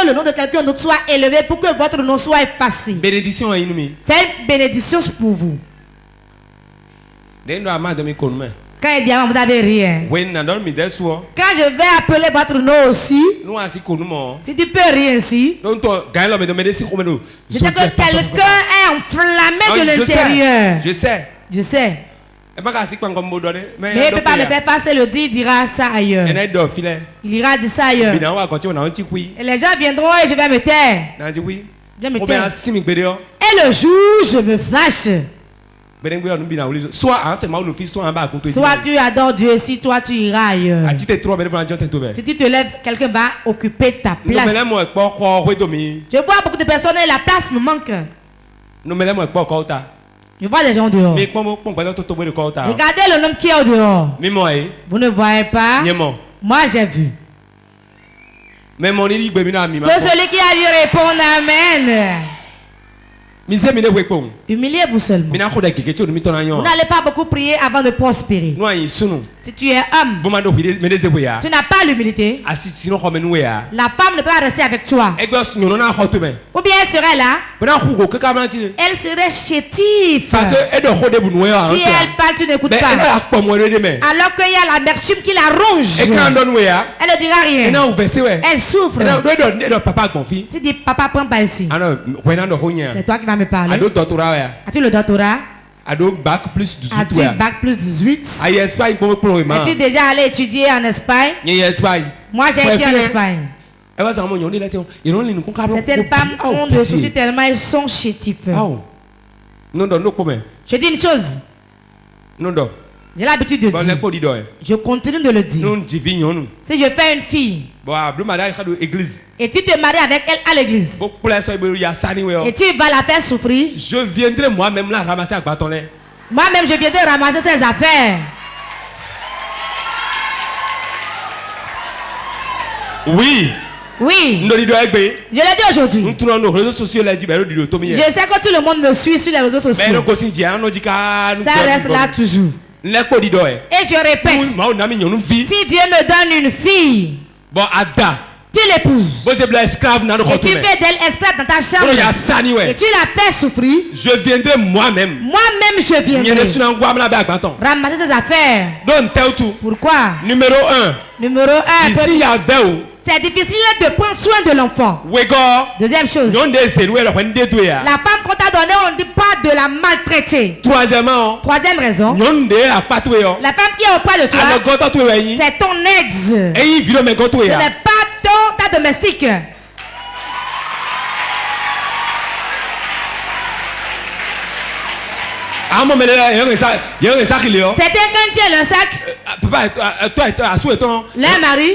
le nom de quelqu'un d'autre soit élevé pour que votre nom soit effacé. C'est une bénédiction pour vous. Quand il dit vous n'avez rien. Quand je vais appeler votre nom aussi, si tu peux rien ici, je sais que quelqu'un est enflammé de l'intérieur. Je sais. Je sais. Mais il ne peut pas me faire passer le dit, il dira ça ailleurs. Il ira dire ça ailleurs. Et les gens viendront et je vais me taire. Je me taire. Et le jour je me fâche. Soit tu adores Dieu, si toi tu iras ailleurs. Si tu te lèves, quelqu'un va occuper ta place. Je vois beaucoup de personnes et la place nous manque. Je vois des gens dehors. Regardez le homme qui est au dehors. Vous ne voyez pas? Moi j'ai vu. Que celui qui a dû répondre Amen. Humiliez-vous seulement. Vous n'allez pas beaucoup prier avant de prospérer. Si tu es homme, tu n'as pas l'humilité. La femme ne peut pas rester avec toi. Ou bien elle serait là. Elle serait chétive. Si elle parle, tu n'écoutes pas. Alors qu'il y a l'amertume qui la ronge. Elle ne dira rien. Elle souffre. Si dit papa prends pas ici. C'est toi qui vas me parler. As-tu le doctorat? As-tu bac plus 18? As-tu bac plus 18? Es-tu déjà allé étudier en Espagne? Moi j'ai été en Espagne. Certaines femmes ont des soucis tellement ils sont chétifs. Je dis une chose. J'ai l'habitude de dire. Je continue de le dire. Si je fais une fille et tu te maries avec elle à l'église et tu vas la faire souffrir, je viendrai moi-même la ramasser à bâton. Moi-même je viendrai ramasser ses affaires. Oui. Oui. Je l'ai dit aujourd'hui. Je sais que tout le monde me suit sur les réseaux sociaux. Ça reste là toujours. Et je répète, si Dieu me donne une fille, tu l'épouses. Et tu fais d'elle esclave dans ta chambre. Et tu la fais souffrir. Je viendrai moi-même. Moi-même je viendrai. Ramasser ses affaires. Pourquoi? Numéro 1. Ici il y avait c'est difficile de prendre soin de l'enfant. Deuxième chose. La femme qu'on t'a donnée, on ne dit pas de la maltraiter. Troisième raison. La femme qui est auprès de toi, c'est ton ex. Ce n'est pas ta domestique. C'était quand tu as le sac. Le mari.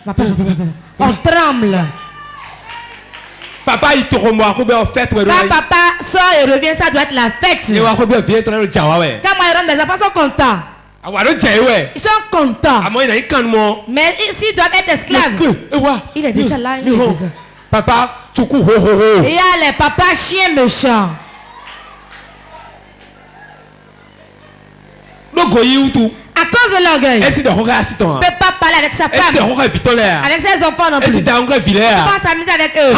Papa. On tremble. Papa il te remoit fête. Quand papa sort et revient, ça doit être la fête. Quand moi je rentre, mes enfants sont contents. Ils sont contents. Mais s'ils doivent être esclaves, il est déjà là. Il est déjà. Papa, et il y a les papas chiens méchants. À cause de l'orgueil, il ne peut pas parler avec sa femme, avec ses enfants non plus. Il ne peut pas s'amuser avec eux.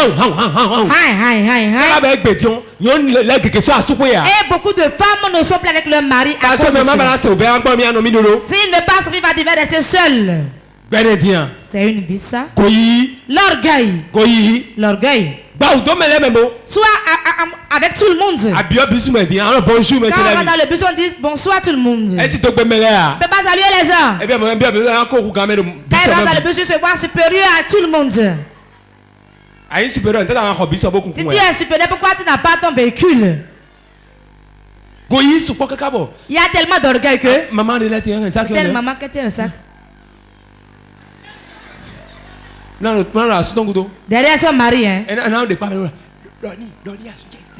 Et beaucoup de femmes ne sont plus avec leur mari à cause de ça. S'il ne veut pas survivre à divers, rester seul. C'est une vie ça. L'orgueil. L'orgueil. Soit avec tout le monde. Quand on va dans le bus, on dit bonsoir tout le monde. On ne peut pas saluer les uns. Quand on va dans le bus, se voir supérieur à tout le monde. Si tu es supérieur, pourquoi tu n'as pas ton véhicule? Il y a tellement d'orgueil que... C'est telle maman qui tient le sac. Derrière son mari, hein.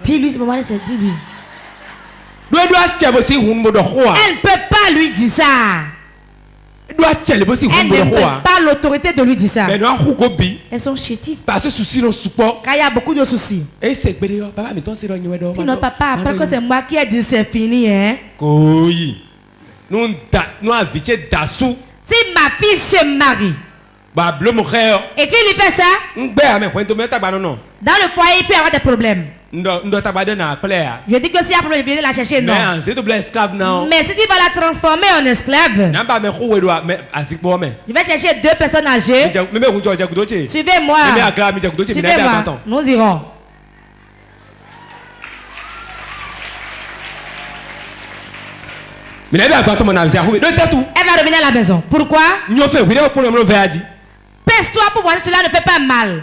Dis-lui, maman, c'est dis-lui. Elle ne peut pas lui dire ça. Elle ne peut pas l'autorité de lui dire ça. Elles sont chétives. Quand il y a beaucoup de soucis. Sinon, papa, après que c'est moi qui ai dit c'est fini, hein. Si ma fille se marie, et tu lui fais ça, dans le foyer, il peut y avoir des problèmes. Je dis que si il y a un problème, il vient la chercher, non. Mais si tu vas la transformer en esclave, je vais chercher 2 personnes âgées. Suivez-moi. Suivez-moi. Nous irons. Elle va revenir à la maison. Pourquoi? Pèse-toi pour voir si cela ne fait pas mal.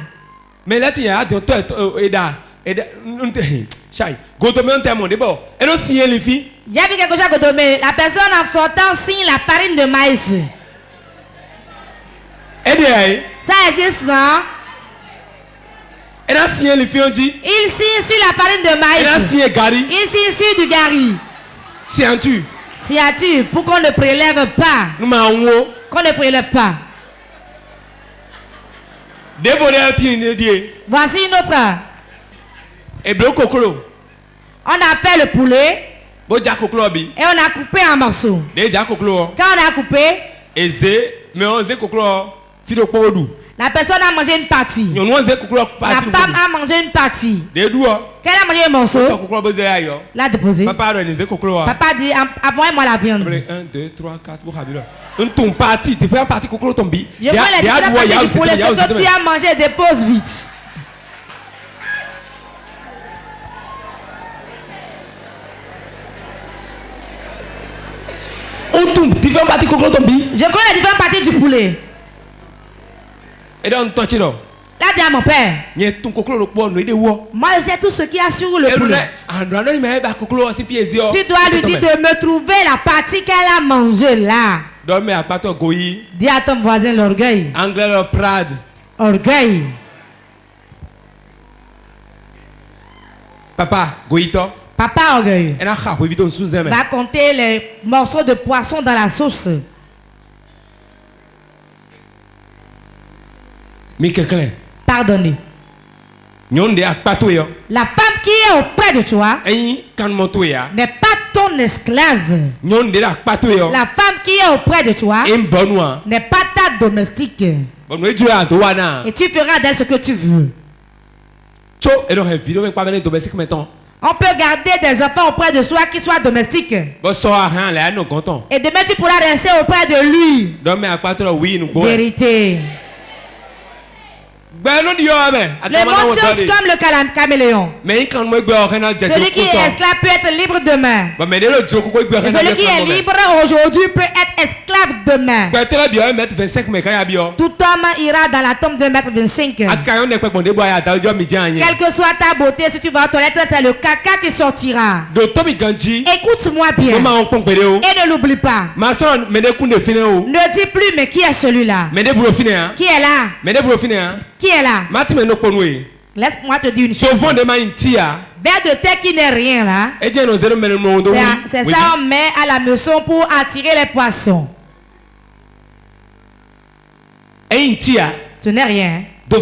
Mais là, j'ai vu quelque chose à Godomé. La personne en sortant signe la farine de maïs. Ça existe, non? Il signe sur la farine de maïs. Il signe sur du gari. Sciature, pour qu'on ne prélève pas. Qu'on ne prélève pas. Voici une autre. On a fait le poulet. Et on a coupé en morceaux. Quand on a coupé, la personne a mangé une partie. La femme a mangé une partie. Qu'elle a mangé un morceau, l'a déposé. Papa dit, envoyez-moi la viande. 1, 2, 3, 4, une partie. Tu fais une partie coco tombi. Je vois les deux pour les autres que tu as mangé, dépose vite. Je connais les différentes parties du poulet. Et donc, toi, tu là, dis à mon père. Moi, je sais tout ce qu'il y a sur le poulet. Tu dois lui dire de me trouver la partie qu'elle a mangée là. Dis à ton voisin l'orgueil. Orgueil. Papa orgueil. Va compter les morceaux de poisson dans la sauce. Pardonnez. La femme qui est auprès de toi n'est pas ton esclave. La femme qui est auprès de toi n'est pas ta domestique. Et tu feras d'elle ce que tu veux. On peut garder des enfants auprès de soi qui soient domestiques. Et demain tu pourras rester auprès de lui. Vérité. Le monde change comme le caméléon. Celui qui est esclave peut être libre demain. Et celui qui est libre aujourd'hui peut être esclave demain. Tout homme ira dans la tombe de 1m25. Quelle que soit ta beauté, si tu vas aux toilettes, c'est le caca qui sortira. Écoute-moi bien. Et ne l'oublie pas. Ne dis plus, mais qui est celui-là? Qui est là? Qui est là? Laisse-moi te dire une chose. Vers de terre qui n'est rien là. C'est ça on met à la maison pour attirer les poissons. Ce n'est rien. Le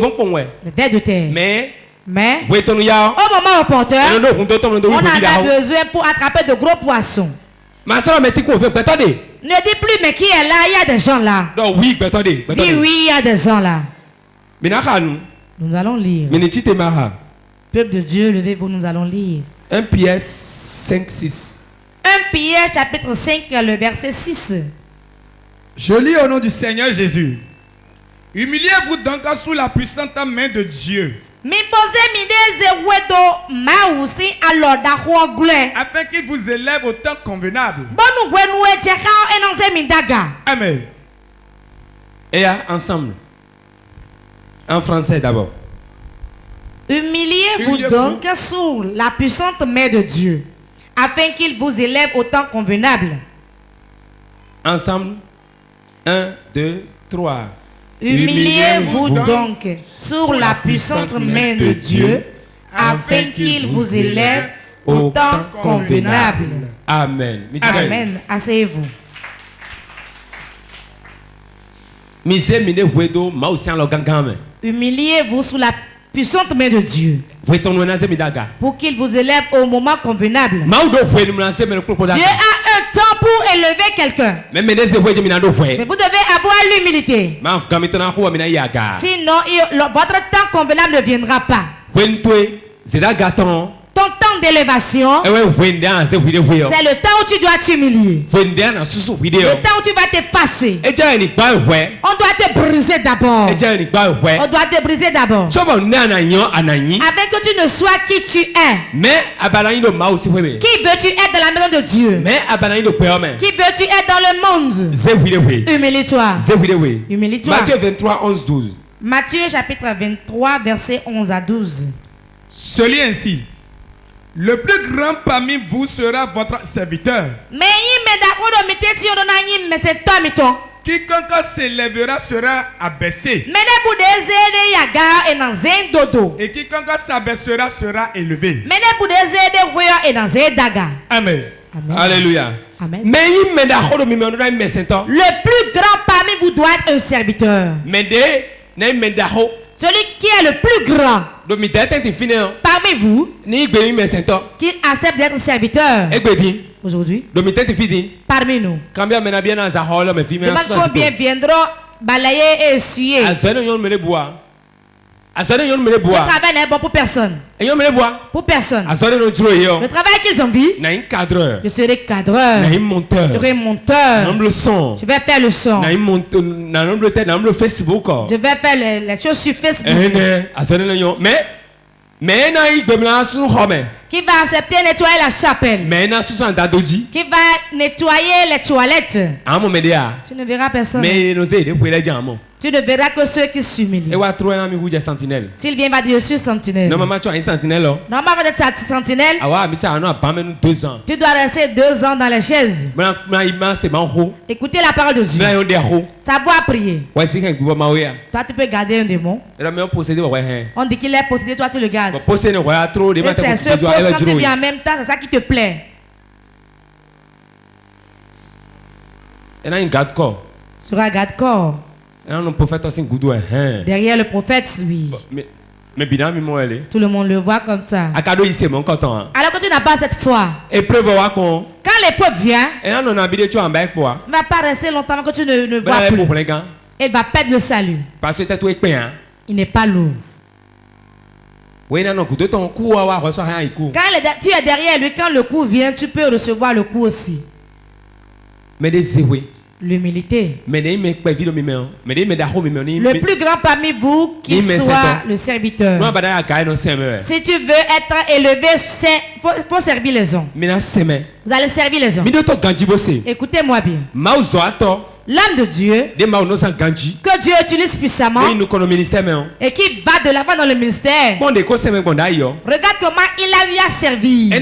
ver de terre. Mais au moment opportun, on a besoin pour attraper de gros poissons. Ne dis plus mais qui est là, il y a des gens là. Oui, il y a des gens là. Nous allons lire. Peuple de Dieu, levez-vous, nous allons lire. 1 Pierre 5, 6. 1 Pierre chapitre 5, le verset 6. Je lis au nom du Seigneur Jésus. Humiliez-vous donc sous la puissante main de Dieu. Afin qu'il vous élève au temps convenable. Amen. Et ensemble. En français d'abord. Humiliez-vous donc sous la puissante main de Dieu, afin qu'il vous élève au temps convenable. Ensemble. 1, 2, 3. Humiliez-vous donc sous la puissante main de Dieu, afin qu'il vous élève au temps convenable. Amen. Amen. Asseyez-vous. Humiliez-vous sous la puissante main de Dieu, pour qu'il vous élève au moment convenable. Dieu a un temps pour élever quelqu'un, mais vous devez avoir l'humilité. Sinon votre temps convenable ne viendra pas. Ton temps d'élévation, c'est le temps où tu dois t'humilier, le temps où tu vas t'effacer. On doit te briser d'abord. On doit te briser d'abord, afin que tu ne sois qui tu es. Qui veux-tu être dans la maison de Dieu? Qui veux-tu être dans le monde? Humilie-toi. Humilie-toi. Matthieu 23, 11, 12. Matthieu chapitre 23, verset 11 à 12. Se lit ainsi. Le plus grand parmi vous sera votre serviteur. Quiconque s'élèvera sera abaissé. Et quiconque s'abaissera sera élevé. Amen. Alléluia. Amen. Le plus grand parmi vous doit être un serviteur. Celui qui est le plus grand parmi vous, qui accepte d'être serviteur aujourd'hui, parmi nous, demande combien viendront balayer et essuyer. Ce travail n'est bon pour personne. Pour personne. Le travail qu'ils ont vu, je serai cadreur, je serai monteur, je vais faire le son, je vais faire les choses sur Facebook. Qui va accepter nettoyer la chapelle, qui va nettoyer les toilettes. Tu ne verras personne. Tu ne verras que ceux qui s'humilient. S'il vient, va dire je suis sentinelle. Normalement, tu être sentinelle. Tu dois rester 2 ans dans les chaises. Écoutez la parole de Dieu. Savoir prier. Toi, tu peux garder un démon. On dit qu'il est possédé, toi tu le gardes. C'est ce quand tu viens en même temps, c'est ça qui te plaît. Sera garde-corps. Derrière le prophète, oui. Tout le monde le voit comme ça. Alors que tu n'as pas cette foi, quand l'épreuve vient, il ne va pas rester longtemps que tu ne vois plus. Il va perdre le salut. Il n'est pas lourd. Quand tu es derrière lui, quand le coup vient, tu peux recevoir le coup aussi. L'humilité. Le plus grand parmi vous qui soit le serviteur. Si tu veux être élevé, il faut servir les hommes. Vous allez servir les hommes. Écoutez-moi bien. L'homme de Dieu que Dieu utilise puissamment et qui va de l'avant dans le ministère. Regarde comment il a eu à servir. Il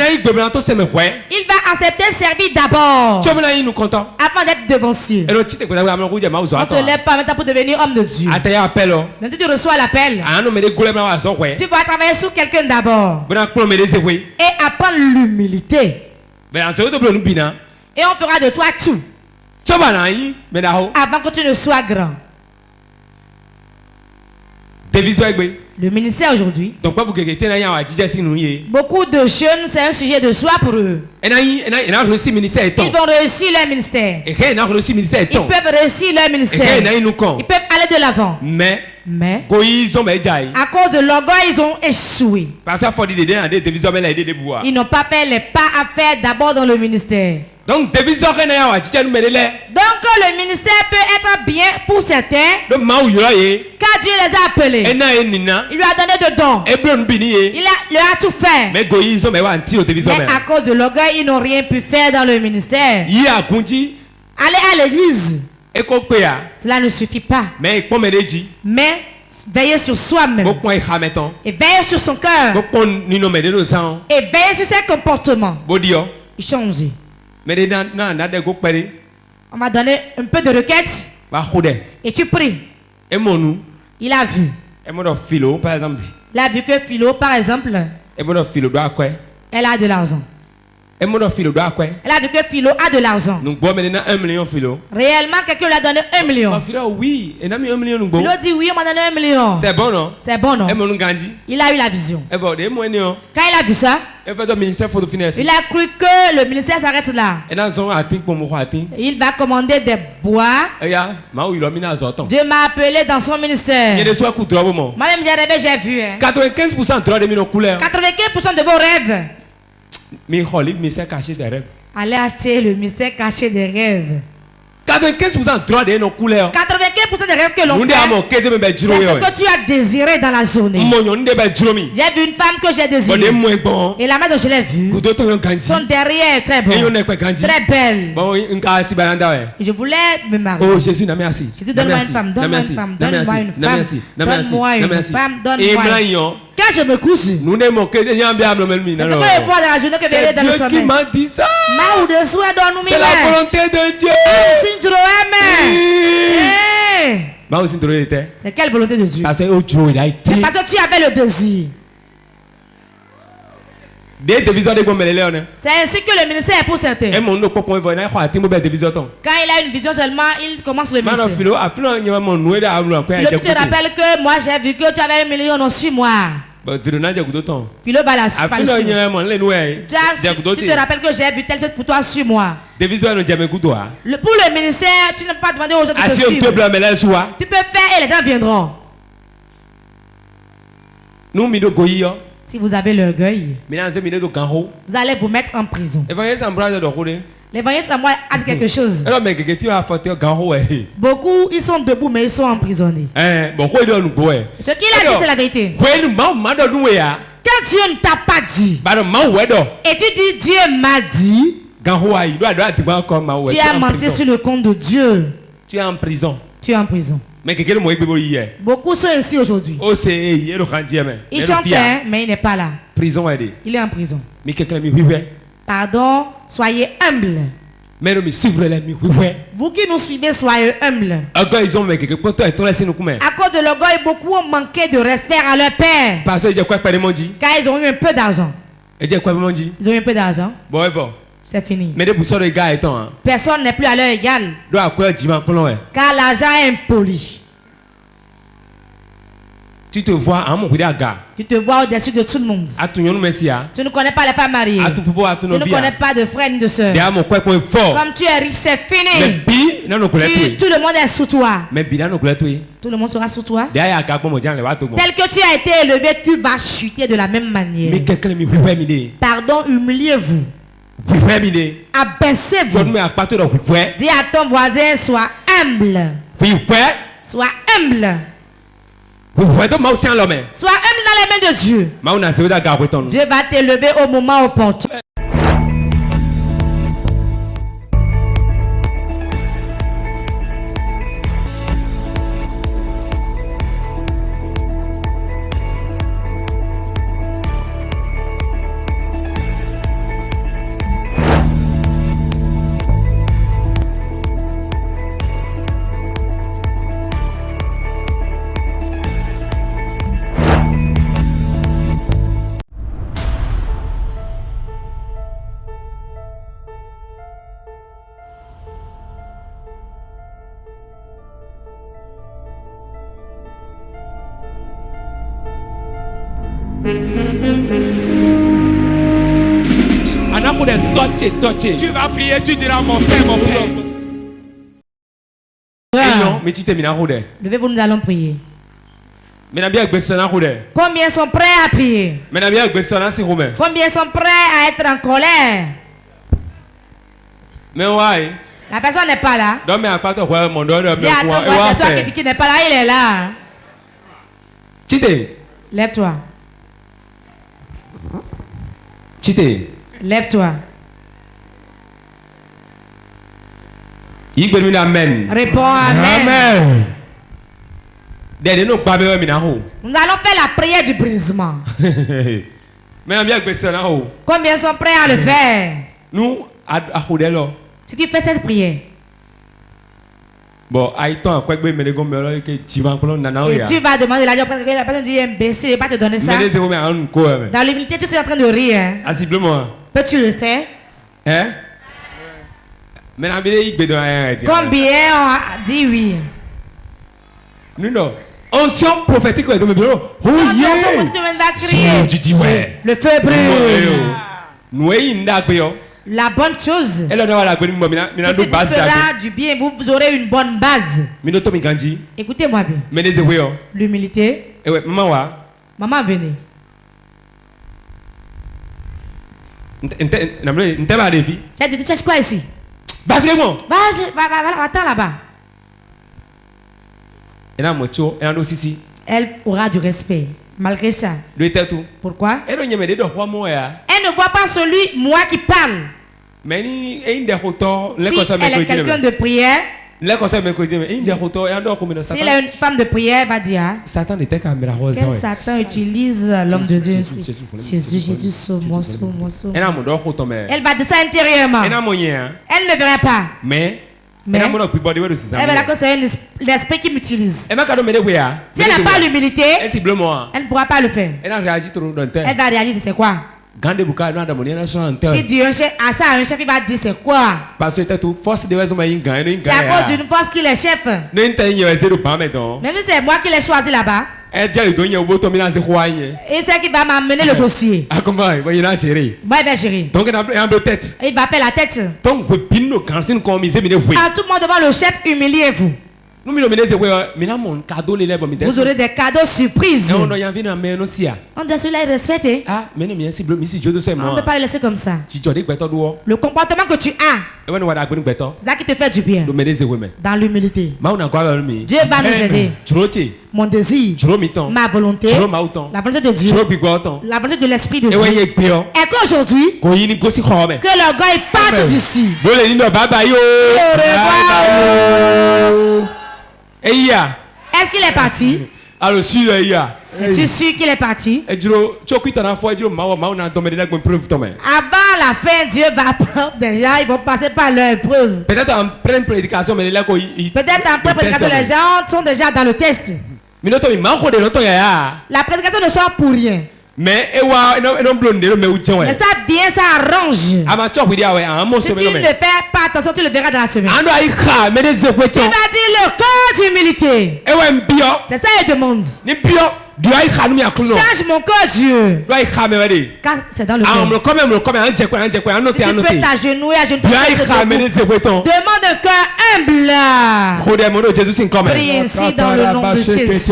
va accepter servir d'abord avant d'être devancier. On ne se lève pas maintenant pour devenir homme de Dieu. Même si tu reçois l'appel, tu vas travailler sur quelqu'un d'abord et apprendre l'humilité. Et on fera de toi tout avant que tu ne sois grand. Le ministère aujourd'hui, beaucoup de jeunes, c'est un sujet de joie pour eux. Ils vont réussir leur ministère. Ils peuvent réussir leur ministère. Ils peuvent aller de l'avant. Mais à cause de l'orgueil, ils ont échoué. Ils n'ont pas fait les pas à faire d'abord dans le ministère. Donc le ministère peut être bien pour certains, car Dieu les a appelés. Il lui a donné de dons. Il leur a tout fait. Mais à cause de l'orgueil, ils n'ont rien pu faire dans le ministère. Aller à l'église, cela ne suffit pas. Mais veiller sur soi-même et veiller sur son cœur et veiller sur ses comportements. Il change. On va donner un peu de requête et tu pries. Il a vu. Il a vu que Philo, par exemple, elle a de l'argent. Elle a vu que Philo a de l'argent. Réellement, quelqu'un lui a donné 1 million. Philo dit oui, on m'a donné 1 million. C'est bon, non? C'est bon, non? Il a eu la vision. Quand il a vu ça, il a cru que le ministère s'arrête là. Il va commander des bois. Dieu m'a appelé dans son ministère. Moi-même, j'ai vu. 95% de vos rêves. Allez acheter le mystère caché des rêves. 95% des rêves que l'on fait, c'est ce que tu as désiré dans la journée. J'ai vu une femme que j'ai désirée. Et la main dont je l'ai vue, son derrière est très bon, très belle. Et je voulais me marier. Oh Jésus, donne-moi une femme, donne-moi une femme, donne-moi une femme, donne-moi une femme, donne-moi une femme. Quand je me couche, c'est ce que je vois dans la journée que je dans le sommeil. Qui m'a dit ça? C'est la volonté de Dieu. C'est quelle volonté de Dieu? Parce que tu avais le désir. C'est ainsi que le ministère est pour certains. Quand il a une vision seulement, il commence le ministère. Je te rappelle que moi j'ai vu que tu avais 1 million, non, suis-moi. Philo va la suivre. Tu te rappelles que j'ai vu telle chose pour toi, suis-moi. Pour le ministère, tu n'as pas demandé aux gens de te suivre. Tu peux faire et les gens viendront. Si vous avez l'orgueil, vous allez vous mettre en prison. L'évangile Samuel a dit quelque chose. Beaucoup, ils sont debout, mais ils sont emprisonnés. Ce qu'il a dit, c'est la vérité. Quand Dieu ne t'a pas dit, et tu dis Dieu m'a dit, tu as menti sur le compte de Dieu. Tu es en prison. Tu es en prison. Beaucoup sont ici aujourd'hui. Il chante, mais il n'est pas là. Il est en prison. Pardon, soyez humbles. Vous qui nous suivez, soyez humbles. À cause de l'orgueil, beaucoup ont manqué de respect à leur père. Car ils ont eu un peu d'argent. Ils ont eu un peu d'argent. C'est fini. Personne n'est plus à leur égal. Car l'argent est impoli. Tu te vois au-dessus de tout le monde. Tu ne connais pas les femmes mariées. Tu ne connais pas de frères ni de sœurs. Comme tu es riche, c'est fini. Tout le monde est sous toi. Tout le monde sera sous toi. Tel que tu as été élevé, tu vas chuter de la même manière. Pardon, humiliez-vous. Abaissez-vous. Dis à ton voisin, sois humble. Sois humble. Sois humble dans les mains de Dieu. Dieu va t'élever au moment opportun. Tu vas prier, tu diras mon Père, mon Père. Levez-vous, nous allons prier. Combien sont prêts à prier? Combien sont prêts à être en colère? La personne n'est pas là. Dis à ton voisin, c'est toi qui n'est pas là, il est là. Lève-toi. Lève-toi. Réponds Amen. Nous allons faire la prière du brisement. Combien sont prêts à le faire? Si tu fais cette prière, et tu vas demander l'argent parce que la personne dit imbécile, il ne va pas te donner ça. Dans l'humilité, tu es en train de rire. Peux-tu le faire? Combien ont dit oui? Onction prophétique. Le feu brûle. La bonne chose, si tu feras du bien, vous aurez une bonne base. Écoutez-moi bien. L'humilité. Maman, venez. Tu cherches quoi ici? Vas-y, attends là-bas. Elle aura du respect. Malgré ça. Pourquoi? Elle ne voit pas celui, moi qui parle. Si elle est quelqu'un de prière, si elle est une femme de prière, elle va dire quel Satan utilise l'homme de Dieu. Jésus, sauve-moi. Elle va dire ça intérieurement. Elle ne verra pas. Mais elle verra que c'est l'esprit qui m'utilise. Si elle n'a pas l'humilité, elle ne pourra pas le faire. Elle va réagir, c'est quoi? Si Dieu a ça, un chef, il va dire c'est quoi? C'est à cause d'une force qu'il est chef. Même si c'est moi qui l'ai choisi là-bas. Et c'est qui va m'amener le dossier. Moi, il va gérer. Il va faire la tête. À tout le monde devant le chef, humiliez-vous. Vous aurez des cadeaux surprises. On doit cela respecter. On ne peut pas le laisser comme ça. Le comportement que tu as, c'est ça qui te fait du bien. Dans l'humilité. Dieu va nous aider. Mon désir, ma volonté, la volonté de Dieu, la volonté de l'Esprit de Dieu. Et qu'aujourd'hui, que l'orgueil parte d'ici. Au revoir. Est-ce qu'il est parti? Es-tu sûr qu'il est parti? Avant la fin, Dieu va prendre déjà, ils vont passer par leur épreuve. Peut-être en pleine prédication, les gens sont déjà dans le test. La prédication ne sort pour rien. Mais ça bien, ça arrange. Si tu ne fais pas attention, tu le verras dans la semaine. Tu vas dire le cœur d'humilité. C'est ça qu'il demande. Change mon cœur, Dieu. Car c'est dans le cœur. Si tu peux t'agenouiller, demande un cœur humble. Prie ainsi dans le nom de Jésus.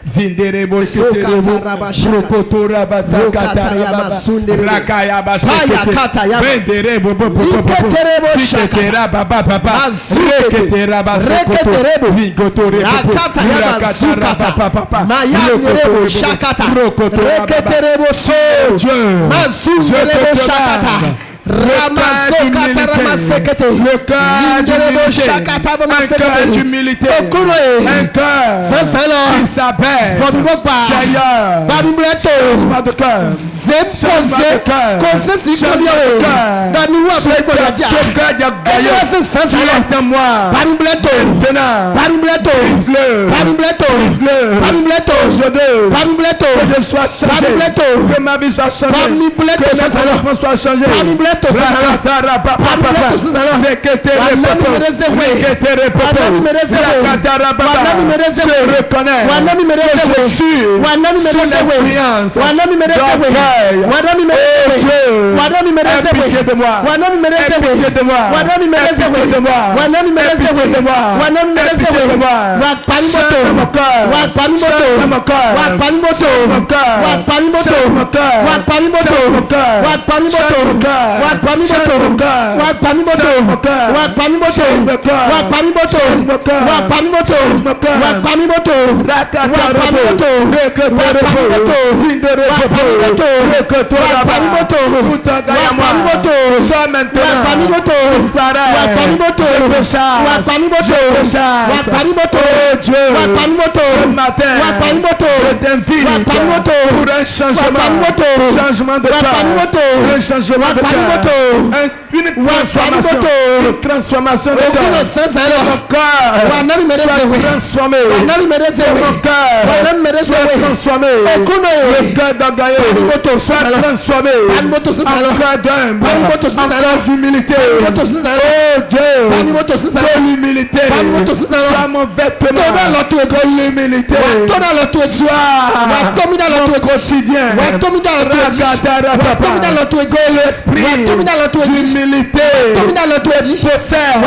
Zinderebo Sokotora Basakata Rakaya Basakata Benderebo Bobo Siketera Baba Papa Reketera Basakoto Vigotore Rakata Papa Mayanerebo Shakata Reketerebo So Masunderebo Shakata Ramasokata Ramasekete le cœur d'humilité, un cœur qui s'appelle Seigneur, changement de cœur, changement de cœur, changement de cœur, je sois changé, que ma vie soit changée, que mes enfants soient changés. Je reconnais que je suis sous l'influence d'orgueil. Aie pitié de moi. Aie pitié de moi. Aie pitié de moi. Aie pitié de moi. Aie pitié de moi. Change mon cœur. Change mon cœur. Change mon cœur. Change mon cœur. Change mon cœur. Change mon cœur. Change mon cœur. Change mon cœur. Change mon cœur. Change mon cœur. Change mon cœur. Sois maintenant disparaît. Dieu, ce matin, je t'invite pour un changement de cœur, un changement de cœur, une transformation de cœur. Mon cœur soit transformé. Mon cœur soit transformé. Le cœur d'orgueil soit transformé en cœur d'humble, en cœur d'humilité. Oh Dieu, que l'humilité soit mon vêtement, que l'humilité soit mon quotidien. Que l'esprit d'humilité possède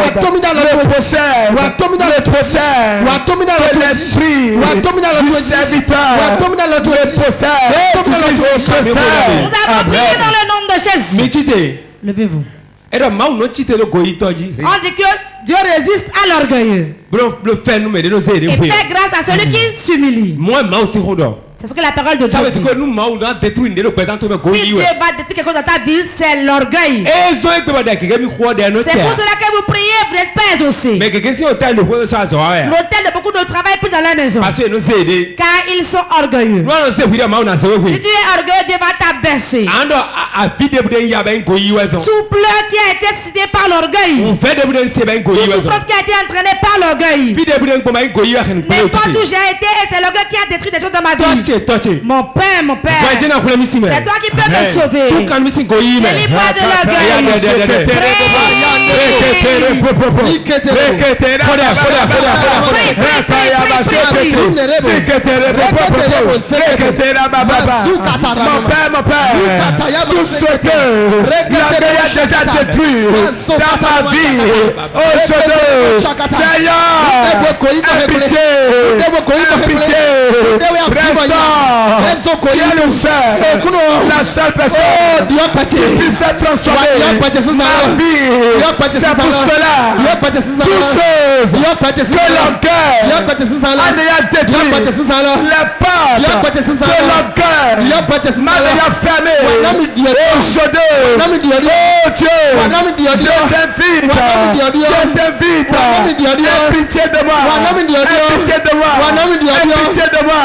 l'esprit du serviteur possède. Nous avons prié dans le nom de Jésus. Levez-vous. On dit que Dieu résiste à l'orgueilleux et fait grâce à celui qui s'humilie. C'est ce que la parole de Dieu dit. Si Dieu va détruire quelque chose dans ta vie, c'est l'orgueil. C'est pour cela que vous priez, vous n'êtes pas exaucés. L'hôtel de beaucoup de travail plus dans la maison. Car ils sont orgueilleux. Si tu es orgueilleux, Dieu va t'abaisser. Tout pleur qui a été suscité par l'orgueil. Tout souffrance qui a été entraîné par l'orgueil. N'importe où j'ai été, et c'est l'orgueil qui a détruit des choses dans ma vie. Mon père, c'est toi qui peux me sauver. Délivre-moi de l'orgueil. Mon père, tout ce que l'orgueil a déjà détruit dans ma vie, aujourd'hui, Seigneur, aie pitié, restaure, tu es le seul, la seule personne qui puisse être transformée. Ma vie, c'est pour cela, toutes choses que l'orgueil a déjà détruit, les portes que l'orgueil m'a déjà fermées. Aujourd'hui, oh Dieu, je t'invite, aie pitié de moi, aie pitié de moi, aie pitié de moi,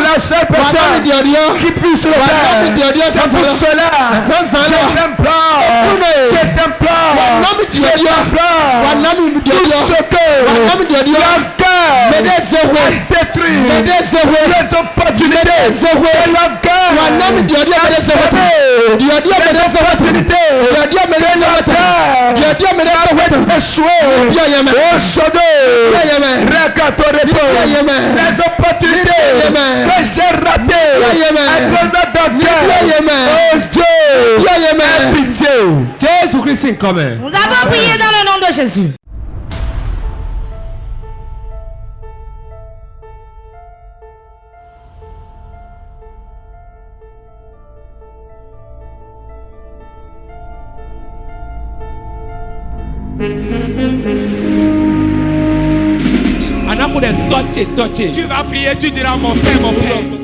la seule personne qui puisse le faire. C'est pour cela je t'implore, tout ce que l'orgueil détruit, les opportunités de les opportunités que j'ai ratées à cause d'orgueil. Oh Dieu, pitié. Jésus-Christ est commun. Nous avons prié dans le nom de Jésus. Tu vas prier, tu diras mon Père, mon Père.